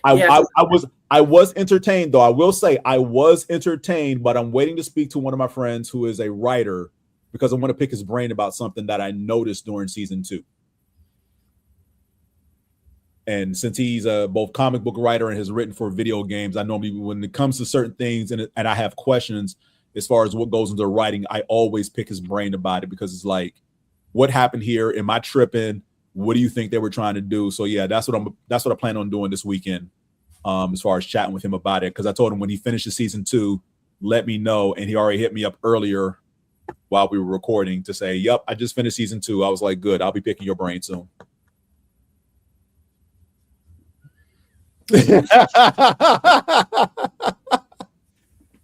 I was entertained, though. I will say I was entertained, but I'm waiting to speak to one of my friends who is a writer, because I want to pick his brain about something that I noticed during season 2. And since he's both comic book writer and has written for video games, I normally, when it comes to certain things and I have questions as far as what goes into writing, I always pick his brain about it, because it's like, what happened here? Am I tripping? What do you think they were trying to do? So yeah, that's what I plan on doing this weekend, as far as chatting with him about it. Because I told him when he finishes season 2, let me know. And he already hit me up earlier while we were recording to say, yep, I just finished season 2. I was like, good, I'll be picking your brain soon.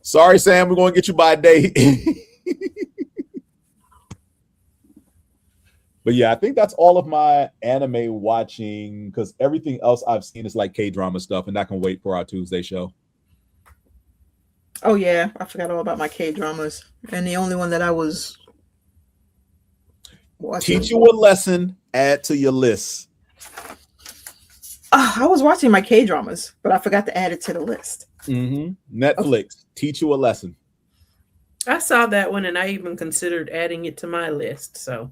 Sorry, Sam, we're going to get you by a day. But yeah, I think that's all of my anime watching because everything else I've seen is like K-drama stuff, and that can wait for our Tuesday show. Oh yeah, I forgot all about my K-dramas. And the only one that I was watching. Teach you a lesson, add to your list. I was watching my K-dramas, but I forgot to add it to the list. Netflix, teach you a lesson. I saw that one and I even considered adding it to my list. So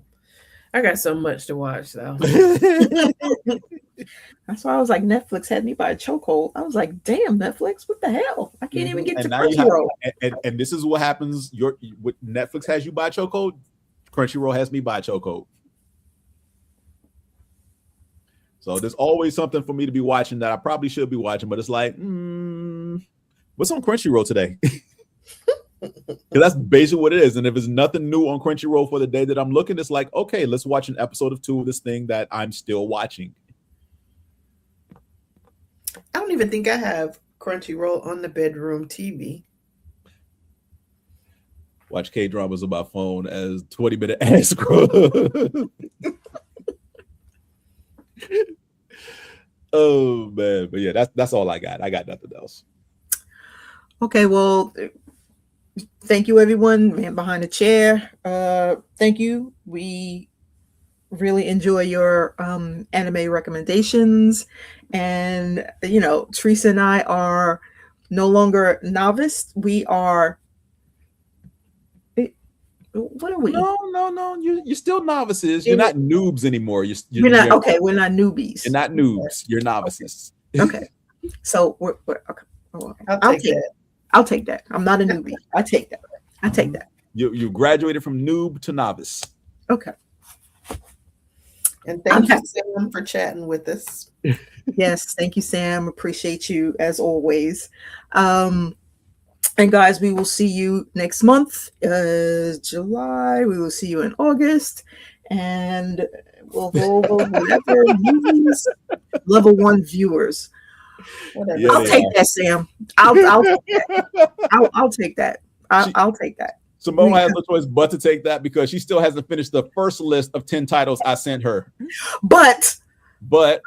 I got so much to watch though. That's why I was like, Netflix had me by a chokehold. I was like, damn, Netflix, what the hell? I can't even get to Crunchyroll. And this is what happens. What Netflix has you by a chokehold, Crunchyroll has me by a chokehold. So there's always something for me to be watching that I probably should be watching, but it's like, what's on Crunchyroll today? Because that's basically what it is. And if there's nothing new on Crunchyroll for the day that I'm looking, it's like, okay, let's watch an episode of 2 of this thing that I'm still watching. I don't even think I have Crunchyroll on the bedroom TV. Watch K-dramas on my phone as 20-minute ad scroll. Oh man, but yeah, that's all I got. I got nothing else. Okay, well, thank you everyone, man behind the chair. Thank you. We really enjoy your anime recommendations, and Teresa and I are no longer novice. We are. What are we? No. You're still novices. You're not noobs anymore. We're not okay. We're not newbies. You're not noobs. You're novices. Okay. So we're okay. I'll take that. I'm not a newbie. I take that. You graduated from noob to novice. Okay. And thank you, Sam, for chatting with us. Yes, thank you, Sam. Appreciate you as always. And guys, we will see you next month, July. We will see you in August, and we'll go over whatever movies, level 1 viewers. Yeah, I'll take that, Sam. I'll take that. I'll take that. Simone has no choice but to take that because she still hasn't finished the first list of 10 titles I sent her. But I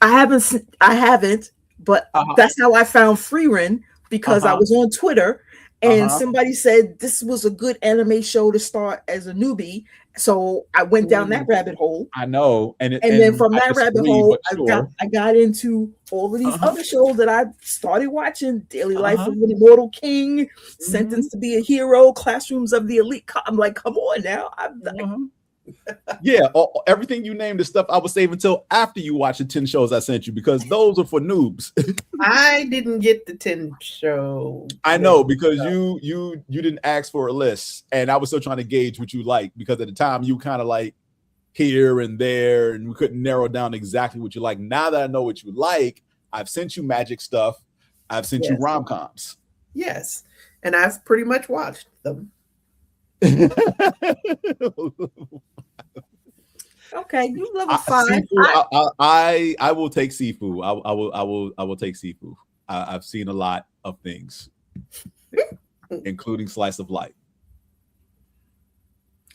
haven't. But that's how I found Freerin, because I was on Twitter and somebody said this was a good anime show to start as a newbie. So I went down that rabbit hole. I know. And then from that rabbit hole, I got into all of these other shows that I started watching. Daily Life of an Immortal King, Sentenced to be a Hero, Classrooms of the Elite. I'm like, come on now. Yeah, everything you named is stuff I would save until after you watch the 10 shows I sent you, because those are for noobs. I didn't get the 10 show. I know, because you didn't ask for a list, and I was still trying to gauge what you like, because at the time you kind of like here and there, and we couldn't narrow down exactly what you like. Now that I know what you like, I've sent you magic stuff. I've sent you rom-coms. Yes, and I've pretty much watched them. Okay, you level 5. I will take Sifu. I will take Sifu. I've seen a lot of things, including Slice of Life.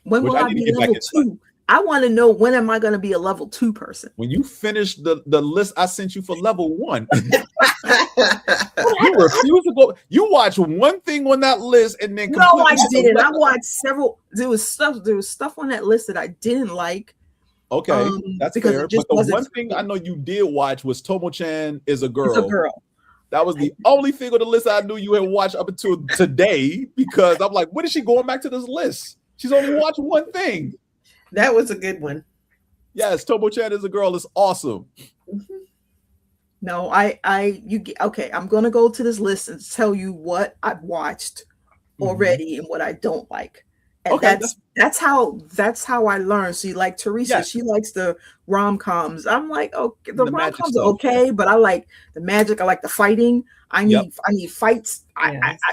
When will I be level 2? I want to know, when am I going to be a level 2 person? When you finish the list I sent you for level 1. You refuse to go. You watch one thing on that list and then no, I didn't. I watched several. There was stuff on that list that I didn't like. Okay, that's fair. But the one thing I know you did watch was Tomo-chan is a Girl. It's a girl. That was the only thing on the list I knew you had watched up until today, because I'm like, when is she going back to this list? She's only watched one thing. That was a good one. Yes, Tomo-chan is a Girl is awesome. No, okay. I'm gonna go to this list and tell you what I've watched already and what I don't like. And that's how I learn. See, like Teresa, she likes the rom-coms. I'm like, okay, the rom-coms are okay, but I like the magic. I like the fighting. I need fights.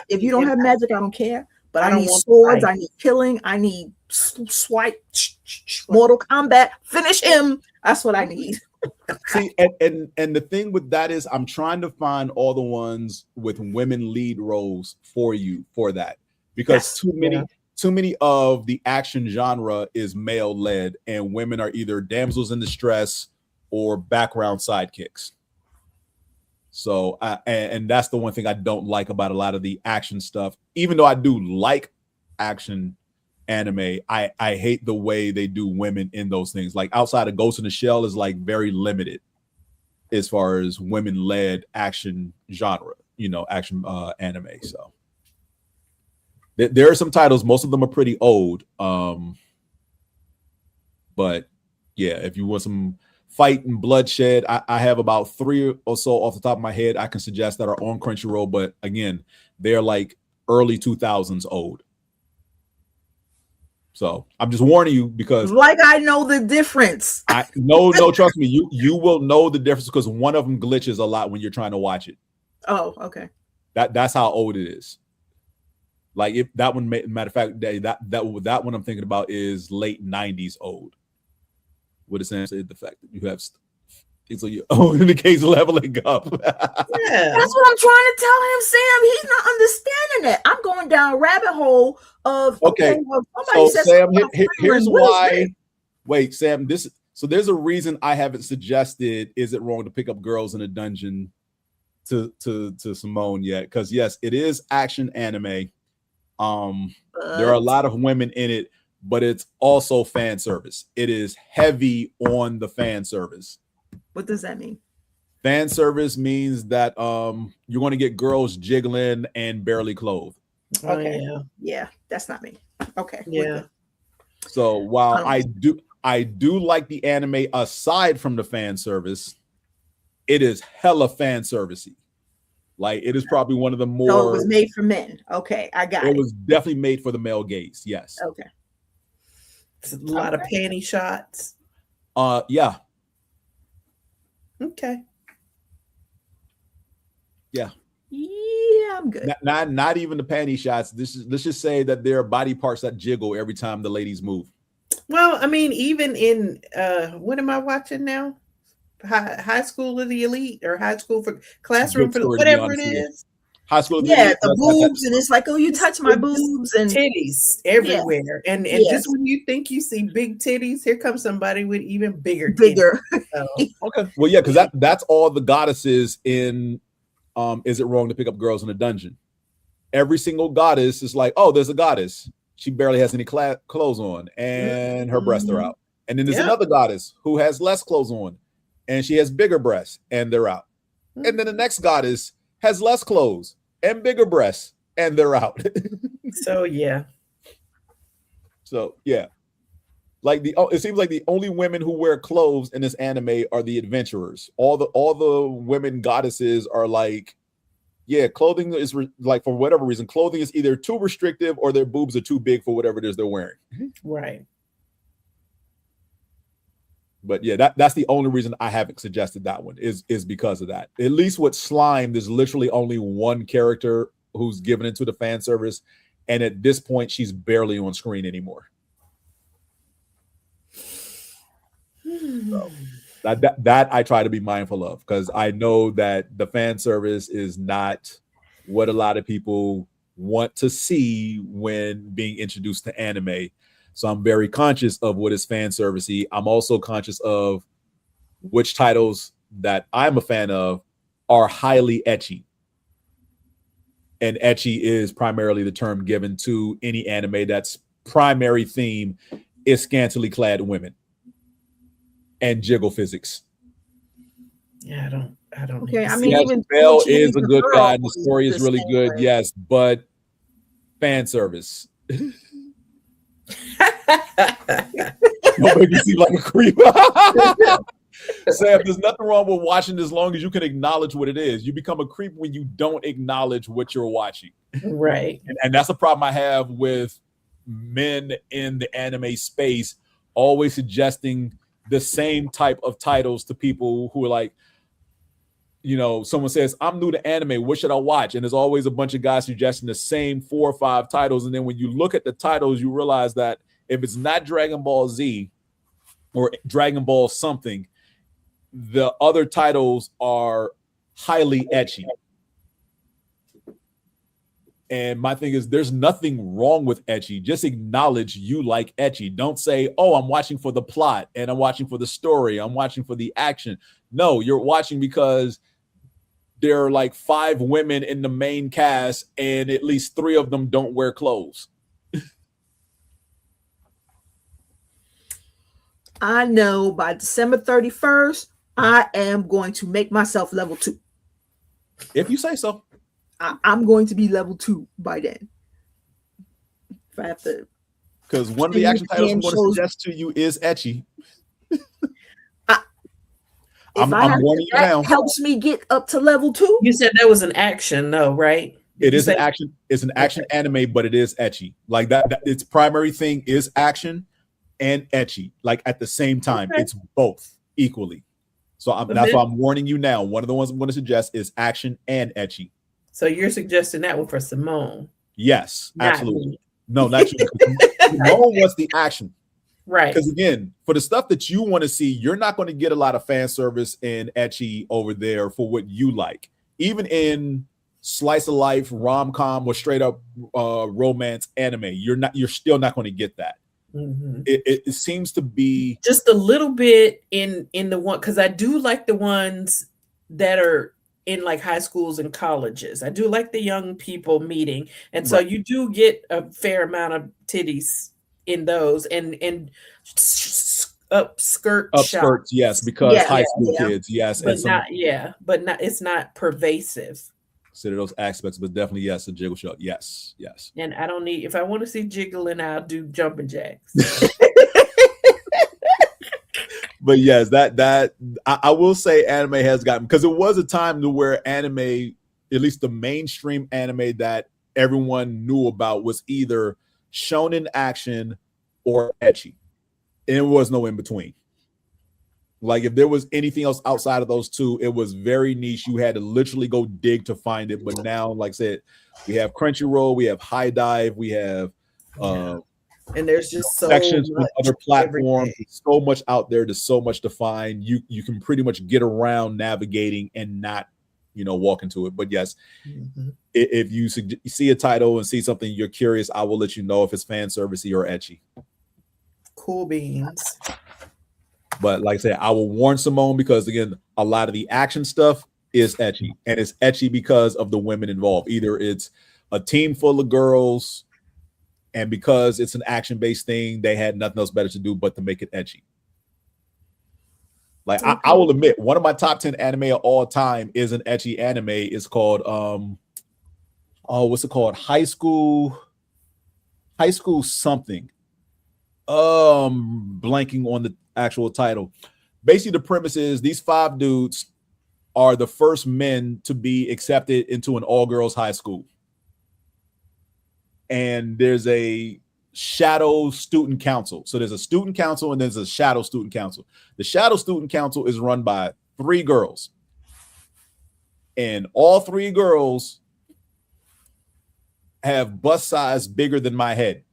If you don't have magic, I don't care. But I need swords. I need killing. I need swipe. Mortal Kombat. Finish him. That's what I need. See, and the thing with that is, I'm trying to find all the ones with women lead roles for you for that, because too too many of the action genre is male led, and women are either damsels in distress or background sidekicks. So, and that's the one thing I don't like about a lot of the action stuff. Even though I do like action anime, I hate the way they do women in those things. Like outside of Ghost in the Shell is like very limited as far as women led action genre, action anime. So there are some titles, most of them are pretty old. But yeah, if you want some fight and bloodshed, I have about 3 or so off the top of my head I can suggest that are on Crunchyroll, but again, they're like early 2000s old. So I'm just warning you because like I know the difference. No, trust me, you will know the difference because one of them glitches a lot when you're trying to watch it. Oh, okay. That's how old it is. Like if that one, matter of fact, that one I'm thinking about is late 90s old. With essentially the fact that you have so you own the case leveling up. Yeah, that's what I'm trying to tell him, Sam. He's not understanding it. I'm going down a rabbit hole of well, so Sam, here's why. Wait, Sam, so there's a reason I haven't suggested is it wrong to pick up girls in a dungeon to Simone yet, because yes, it is action anime. There are a lot of women in it, but it's also fan service. It is heavy on the fan service. What does that mean? Fan service means that you're going to get girls jiggling and barely clothed. Okay. Yeah, that's not me. Okay. Yeah. So while I do like the anime aside from the fan service, it is hella fan servicey. Like it is probably one of the more. So it was made for men. Okay, I got it. It was definitely made for the male gaze. Yes. Okay. It's a lot of panty shots. Yeah. Okay. Yeah. Yeah, I'm good. Not even the panty shots. Let's just say that there are body parts that jiggle every time the ladies move. Well, I mean, even in what am I watching now? High School of the Elite or High School for Classroom for whatever it is. High School of the Elite. Yeah, the boobs, and it's like, oh, you touch my boobs and titties everywhere. Yeah. And just when you think you see big titties, here comes somebody with even bigger. So. Okay. Well, yeah, because that's all the goddesses in Is It Wrong to Pick Up Girls in a Dungeon? Every single goddess is like, oh, there's a goddess. She barely has any clothes on, and her breasts are out. And then there's another goddess who has less clothes on, and she has bigger breasts, and they're out. And then the next goddess has less clothes and bigger breasts, and they're out. So yeah. Like it seems like the only women who wear clothes in this anime are the adventurers. All the women goddesses are like, yeah, clothing is like, for whatever reason, clothing is either too restrictive or their boobs are too big for whatever it is they're wearing. Right. But yeah, that's the only reason I haven't suggested that one is because of that. At least with Slime, there's literally only one character who's given into the fan service, and at this point, she's barely on screen anymore. So that I try to be mindful of, because I know that the fan service is not what a lot of people want to see when being introduced to anime. So I'm very conscious of what is fan servicey. I'm also conscious of which titles that I'm a fan of are highly ecchi. And ecchi is primarily the term given to any anime that's primary theme is scantily clad women and jiggle physics. Yeah, I don't. Okay, I mean, yes, even Belle is a good guy, and the story is really good. Yes, but fan service. Don't make me seem like a creep. Sam, there's nothing wrong with watching as long as you can acknowledge what it is. You become a creep when you don't acknowledge what you're watching. Right. And that's a problem I have with men in the anime space, always suggesting the same type of titles to people who are like, someone says, I'm new to anime, what should I watch? And there's always a bunch of guys suggesting the same 4 or 5 titles. And then when you look at the titles, you realize that if it's not Dragon Ball Z or Dragon Ball something, the other titles are highly ecchi. And my thing is, there's nothing wrong with ecchi. Just acknowledge you like ecchi. Don't say, oh, I'm watching for the plot and I'm watching for the story. I'm watching for the action. No, you're watching because there are like 5 women in the main cast and at least 3 of them don't wear clothes. I know by December 31st, I am going to make myself level 2. If you say so. I'm going to be level 2 by then. If I have to. Because one of the action titles I'm going to suggest to you is ecchi. I'm warning you now. Helps me get up to level 2. You said that was an action, though, right? It is an action. It's an action anime, but it is ecchi. Like that its primary thing is action and ecchi. Like at the same time, it's both equally. So that's why I'm warning you now. One of the ones I'm going to suggest is action and ecchi. So you're suggesting that one for Simone? Yes, absolutely. No, not you. Simone wants the action. Right. Because again, for the stuff that you want to see, you're not going to get a lot of fan service in ecchi over there for what you like. Even in slice of life, rom-com, or straight up romance anime, you're still not going to get that. Mm-hmm. It seems to be just a little bit in the one, because I do like the ones that are in like high schools and colleges. I do like the young people meeting, and so you do get a fair amount of titties in those, and upskirts, yes, because high school kids, yes, but not it's not pervasive. Consider those aspects, but definitely yes, a jiggle shot, yes. And I don't need, if I want to see jiggling, I'll do jumping jacks. But yes, that I will say anime has gotten, because it was a time to where anime, at least the mainstream anime that everyone knew about, was either shonen action or ecchi. And there was no in between. Like if there was anything else outside of those two, it was very niche. You had to literally go dig to find it. But now, like I said, we have Crunchyroll, we have High Dive, we have and there's just so sections much with other platforms. So much out there. There's so much to find. You can pretty much get around navigating and not, walk into it. But yes, if you see a title and see something you're curious, I will let you know if it's fan servicey or ecchi. Cool beans. But like I said, I will warn Simone, because again, a lot of the action stuff is ecchi, and it's ecchi because of the women involved. Either it's a team full of girls, and because it's an action-based thing, they had nothing else better to do but to make it ecchi. Like I will admit, one of my top 10 anime of all time is an ecchi anime. It's called what's it called? High school something. Blanking on the actual title. Basically, the premise is these 5 dudes are the first men to be accepted into an all-girls high school. And there's a shadow student council. So there's a student council and there's a shadow student council. The shadow student council is run by 3 girls. And all 3 girls have bust size bigger than my head.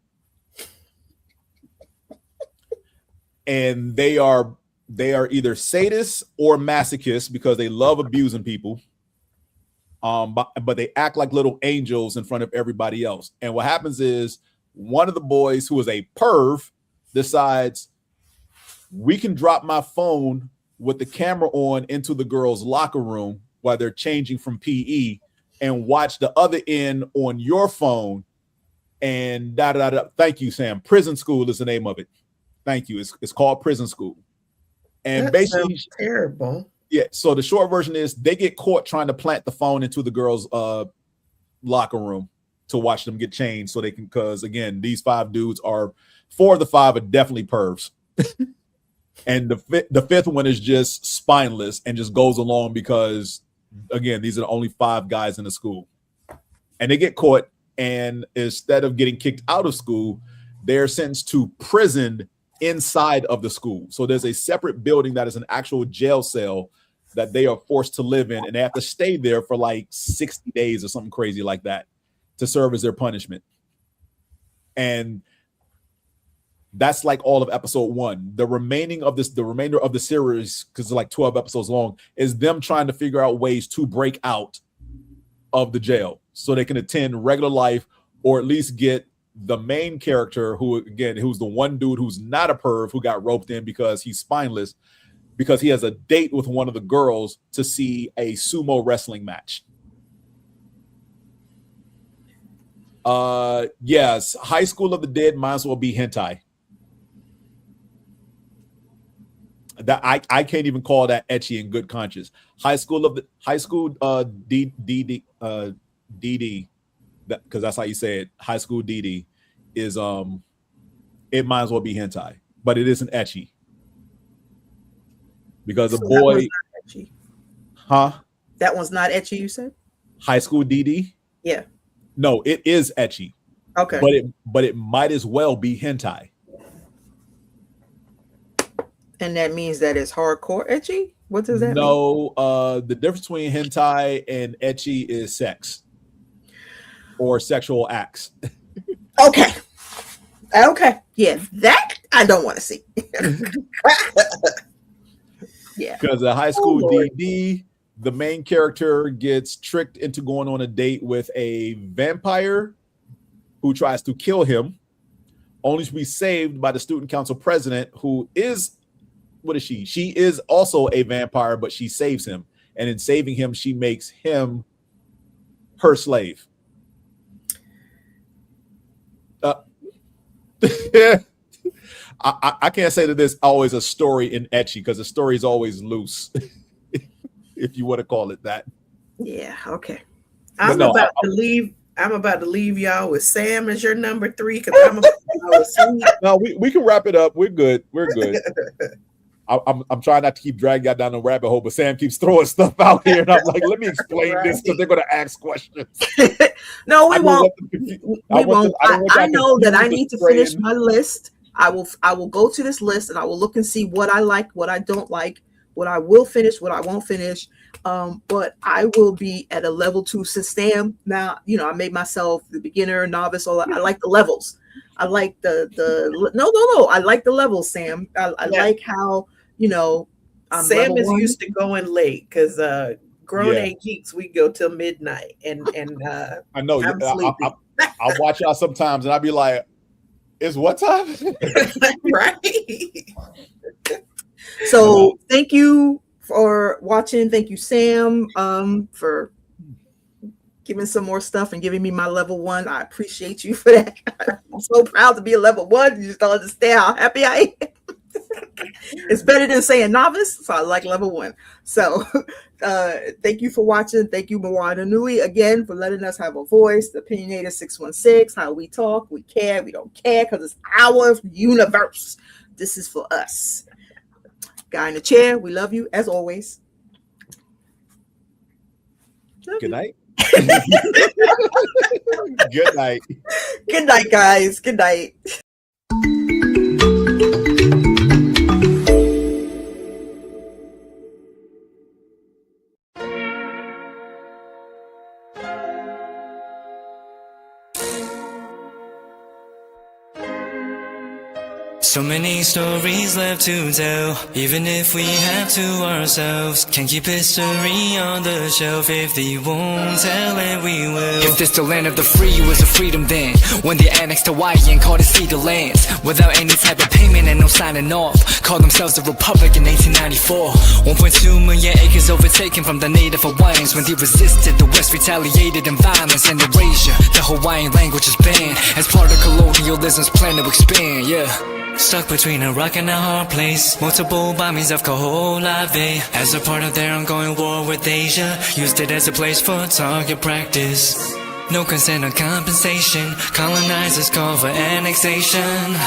And they are either sadists or masochists because they love abusing people. But they act like little angels in front of everybody else. And what happens is one of the boys, who is a perv, decides, we can drop my phone with the camera on into the girls' locker room while they're changing from PE and watch the other end on your phone. And Thank you, Sam. Prison School is the name of it. Thank you. It's called Prison School. And that basically sounds terrible. Yeah. So the short version is they get caught trying to plant the phone into the girls' locker room to watch them get changed, so they can, because again, these 5 dudes are 4 of the 5 are definitely pervs. And the fifth one is just spineless and just goes along because, again, these are the only 5 guys in the school. And they get caught, and instead of getting kicked out of school, they're sentenced to prison inside of the school. So there's a separate building that is an actual jail cell that they are forced to live in, and they have to stay there for like 60 days or something crazy like that to serve as their punishment. And that's like all of episode 1. The remainder of the series, because it's like 12 episodes long, is them trying to figure out ways to break out of the jail. so they can attend regular life, or at least get the main character, who's the one dude who's not a perv, who got roped in because he's spineless, because he has a date with one of the girls to see a sumo wrestling match. Yes, High School of the Dead might as well be hentai. That I can't even call that ecchi in good conscience. High School DD, because that's how you say it. High School DD is it might as well be hentai, but it isn't ecchi because the boy, That one's not ecchi. You said High School DD. Yeah. No, it is ecchi. Okay. But it might as well be hentai. And that means that it's hardcore ecchi? What does that mean? No, the difference between hentai and ecchi is sex or sexual acts. Okay. Yeah, that I don't want to see. Yeah. Because the High School DD, the main character gets tricked into going on a date with a vampire who tries to kill him, only to be saved by the student council president, who is, what is she? She is also a vampire, but she saves him. And in saving him, she makes him her slave. I can't say that there's always a story in ecchi, because the story is always loose, if you want to call it that. Yeah, okay. I'm about to leave y'all with Sam as your number 3, because I'm about to go to sleep. No, we can wrap it up. We're good. I'm trying not to keep dragging y'all down the rabbit hole, but Sam keeps throwing stuff out here, and I'm like, let me explain this, because they're going to ask questions. No, we won't. We won't. I know that I need to finish my list. I will go to this list, and I will look and see what I like, what I don't like, what I will finish, what I won't finish. But I will be at a level 2 system. Now, I made myself the beginner, novice, all that. I like the levels. I like no. I like the levels, Sam. I like how, Sam is used to going late, because grown A geeks, we go till midnight, and I know. I'm sleepy. I'll watch y'all sometimes, and I'll be like, "It's what time?" Right. So thank you for watching. Thank you, Sam, for giving some more stuff and giving me my level 1. I appreciate you for that. I'm so proud to be a level 1. You just don't understand how happy I am. It's better than saying novice, so I like level 1. So thank you for watching. Thank you, Moana Nui, again, for letting us have a voice. The Opinionated 616, how we talk, we care, we don't care, because it's our universe. This is for us. Guy in the chair, we love you as always. Good night. Good night. Good night, guys. Good night. So many stories left to tell, even if we have to ourselves. Can't keep history on the shelf. If they won't tell it, we will. If this the land of the free, was a freedom then, when they annexed Hawaii and called it Cedar Lands, without any type of payment and no signing off, called themselves a republic in 1894. 1.2 million acres overtaken from the native Hawaiians. When they resisted, the West retaliated in violence and erasure. The Hawaiian language is banned as part of colonialism's plan to expand. Stuck between a rock and a hard place. Multiple bombings of Kaho'olawe as a part of their ongoing war with Asia. Used it as a place for target practice. No consent or compensation. Colonizers call for annexation.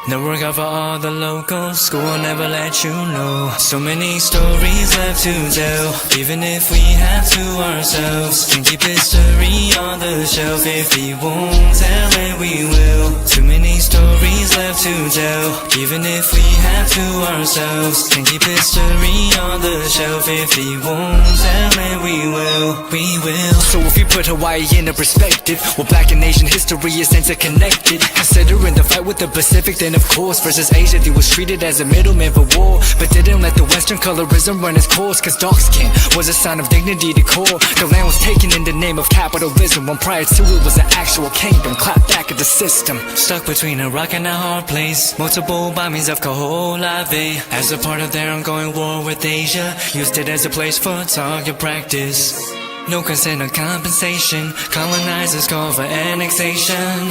No work out for all the locals. School will never let you know. So many stories left to tell, even if we have to ourselves. Can't keep history on the shelf. If we won't tell it, we will. Too many stories left to tell, even if we have to ourselves. Can't keep history on the shelf. If we won't tell it, we will. We will. So if you put Hawaii into perspective, well, Black and Asian history is interconnected. Considering the fight with the Pacific, then of course. Versus Asia, they was treated as a middleman for war, but didn't let the Western colorism run its course. Cause dark skin was a sign of dignity to core. The land was taken in the name of capitalism, when prior to it was an actual kingdom. Clap back at the system. Stuck between a rock and a hard place. Multiple bombings of Kaho'olawe as a part of their ongoing war with Asia. Used it as a place for target practice. No consent or compensation. Colonizers call for annexation.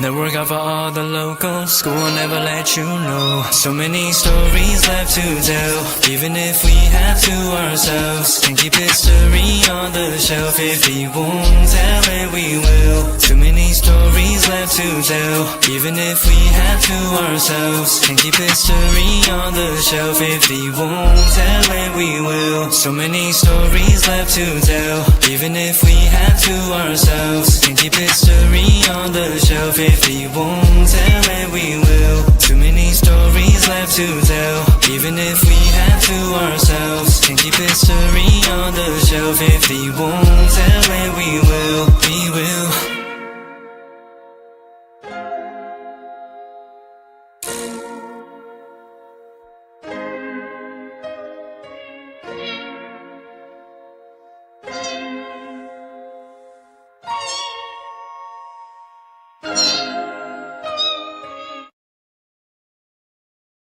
The work out for all the locals. School will never let you know. So many stories left to tell. Even if we have to ourselves, can keep history on the shelf. If we won't tell it, we will. Too many stories left to tell. Even if we have to ourselves, can keep history on the shelf. If we won't tell it, we will. So many stories left to tell. Even if we have to ourselves, can keep history on the shelf. If we won't tell it, we will. Too many stories left to tell. Even if we have to ourselves, can keep history on the shelf. If we won't tell it, we will. We will.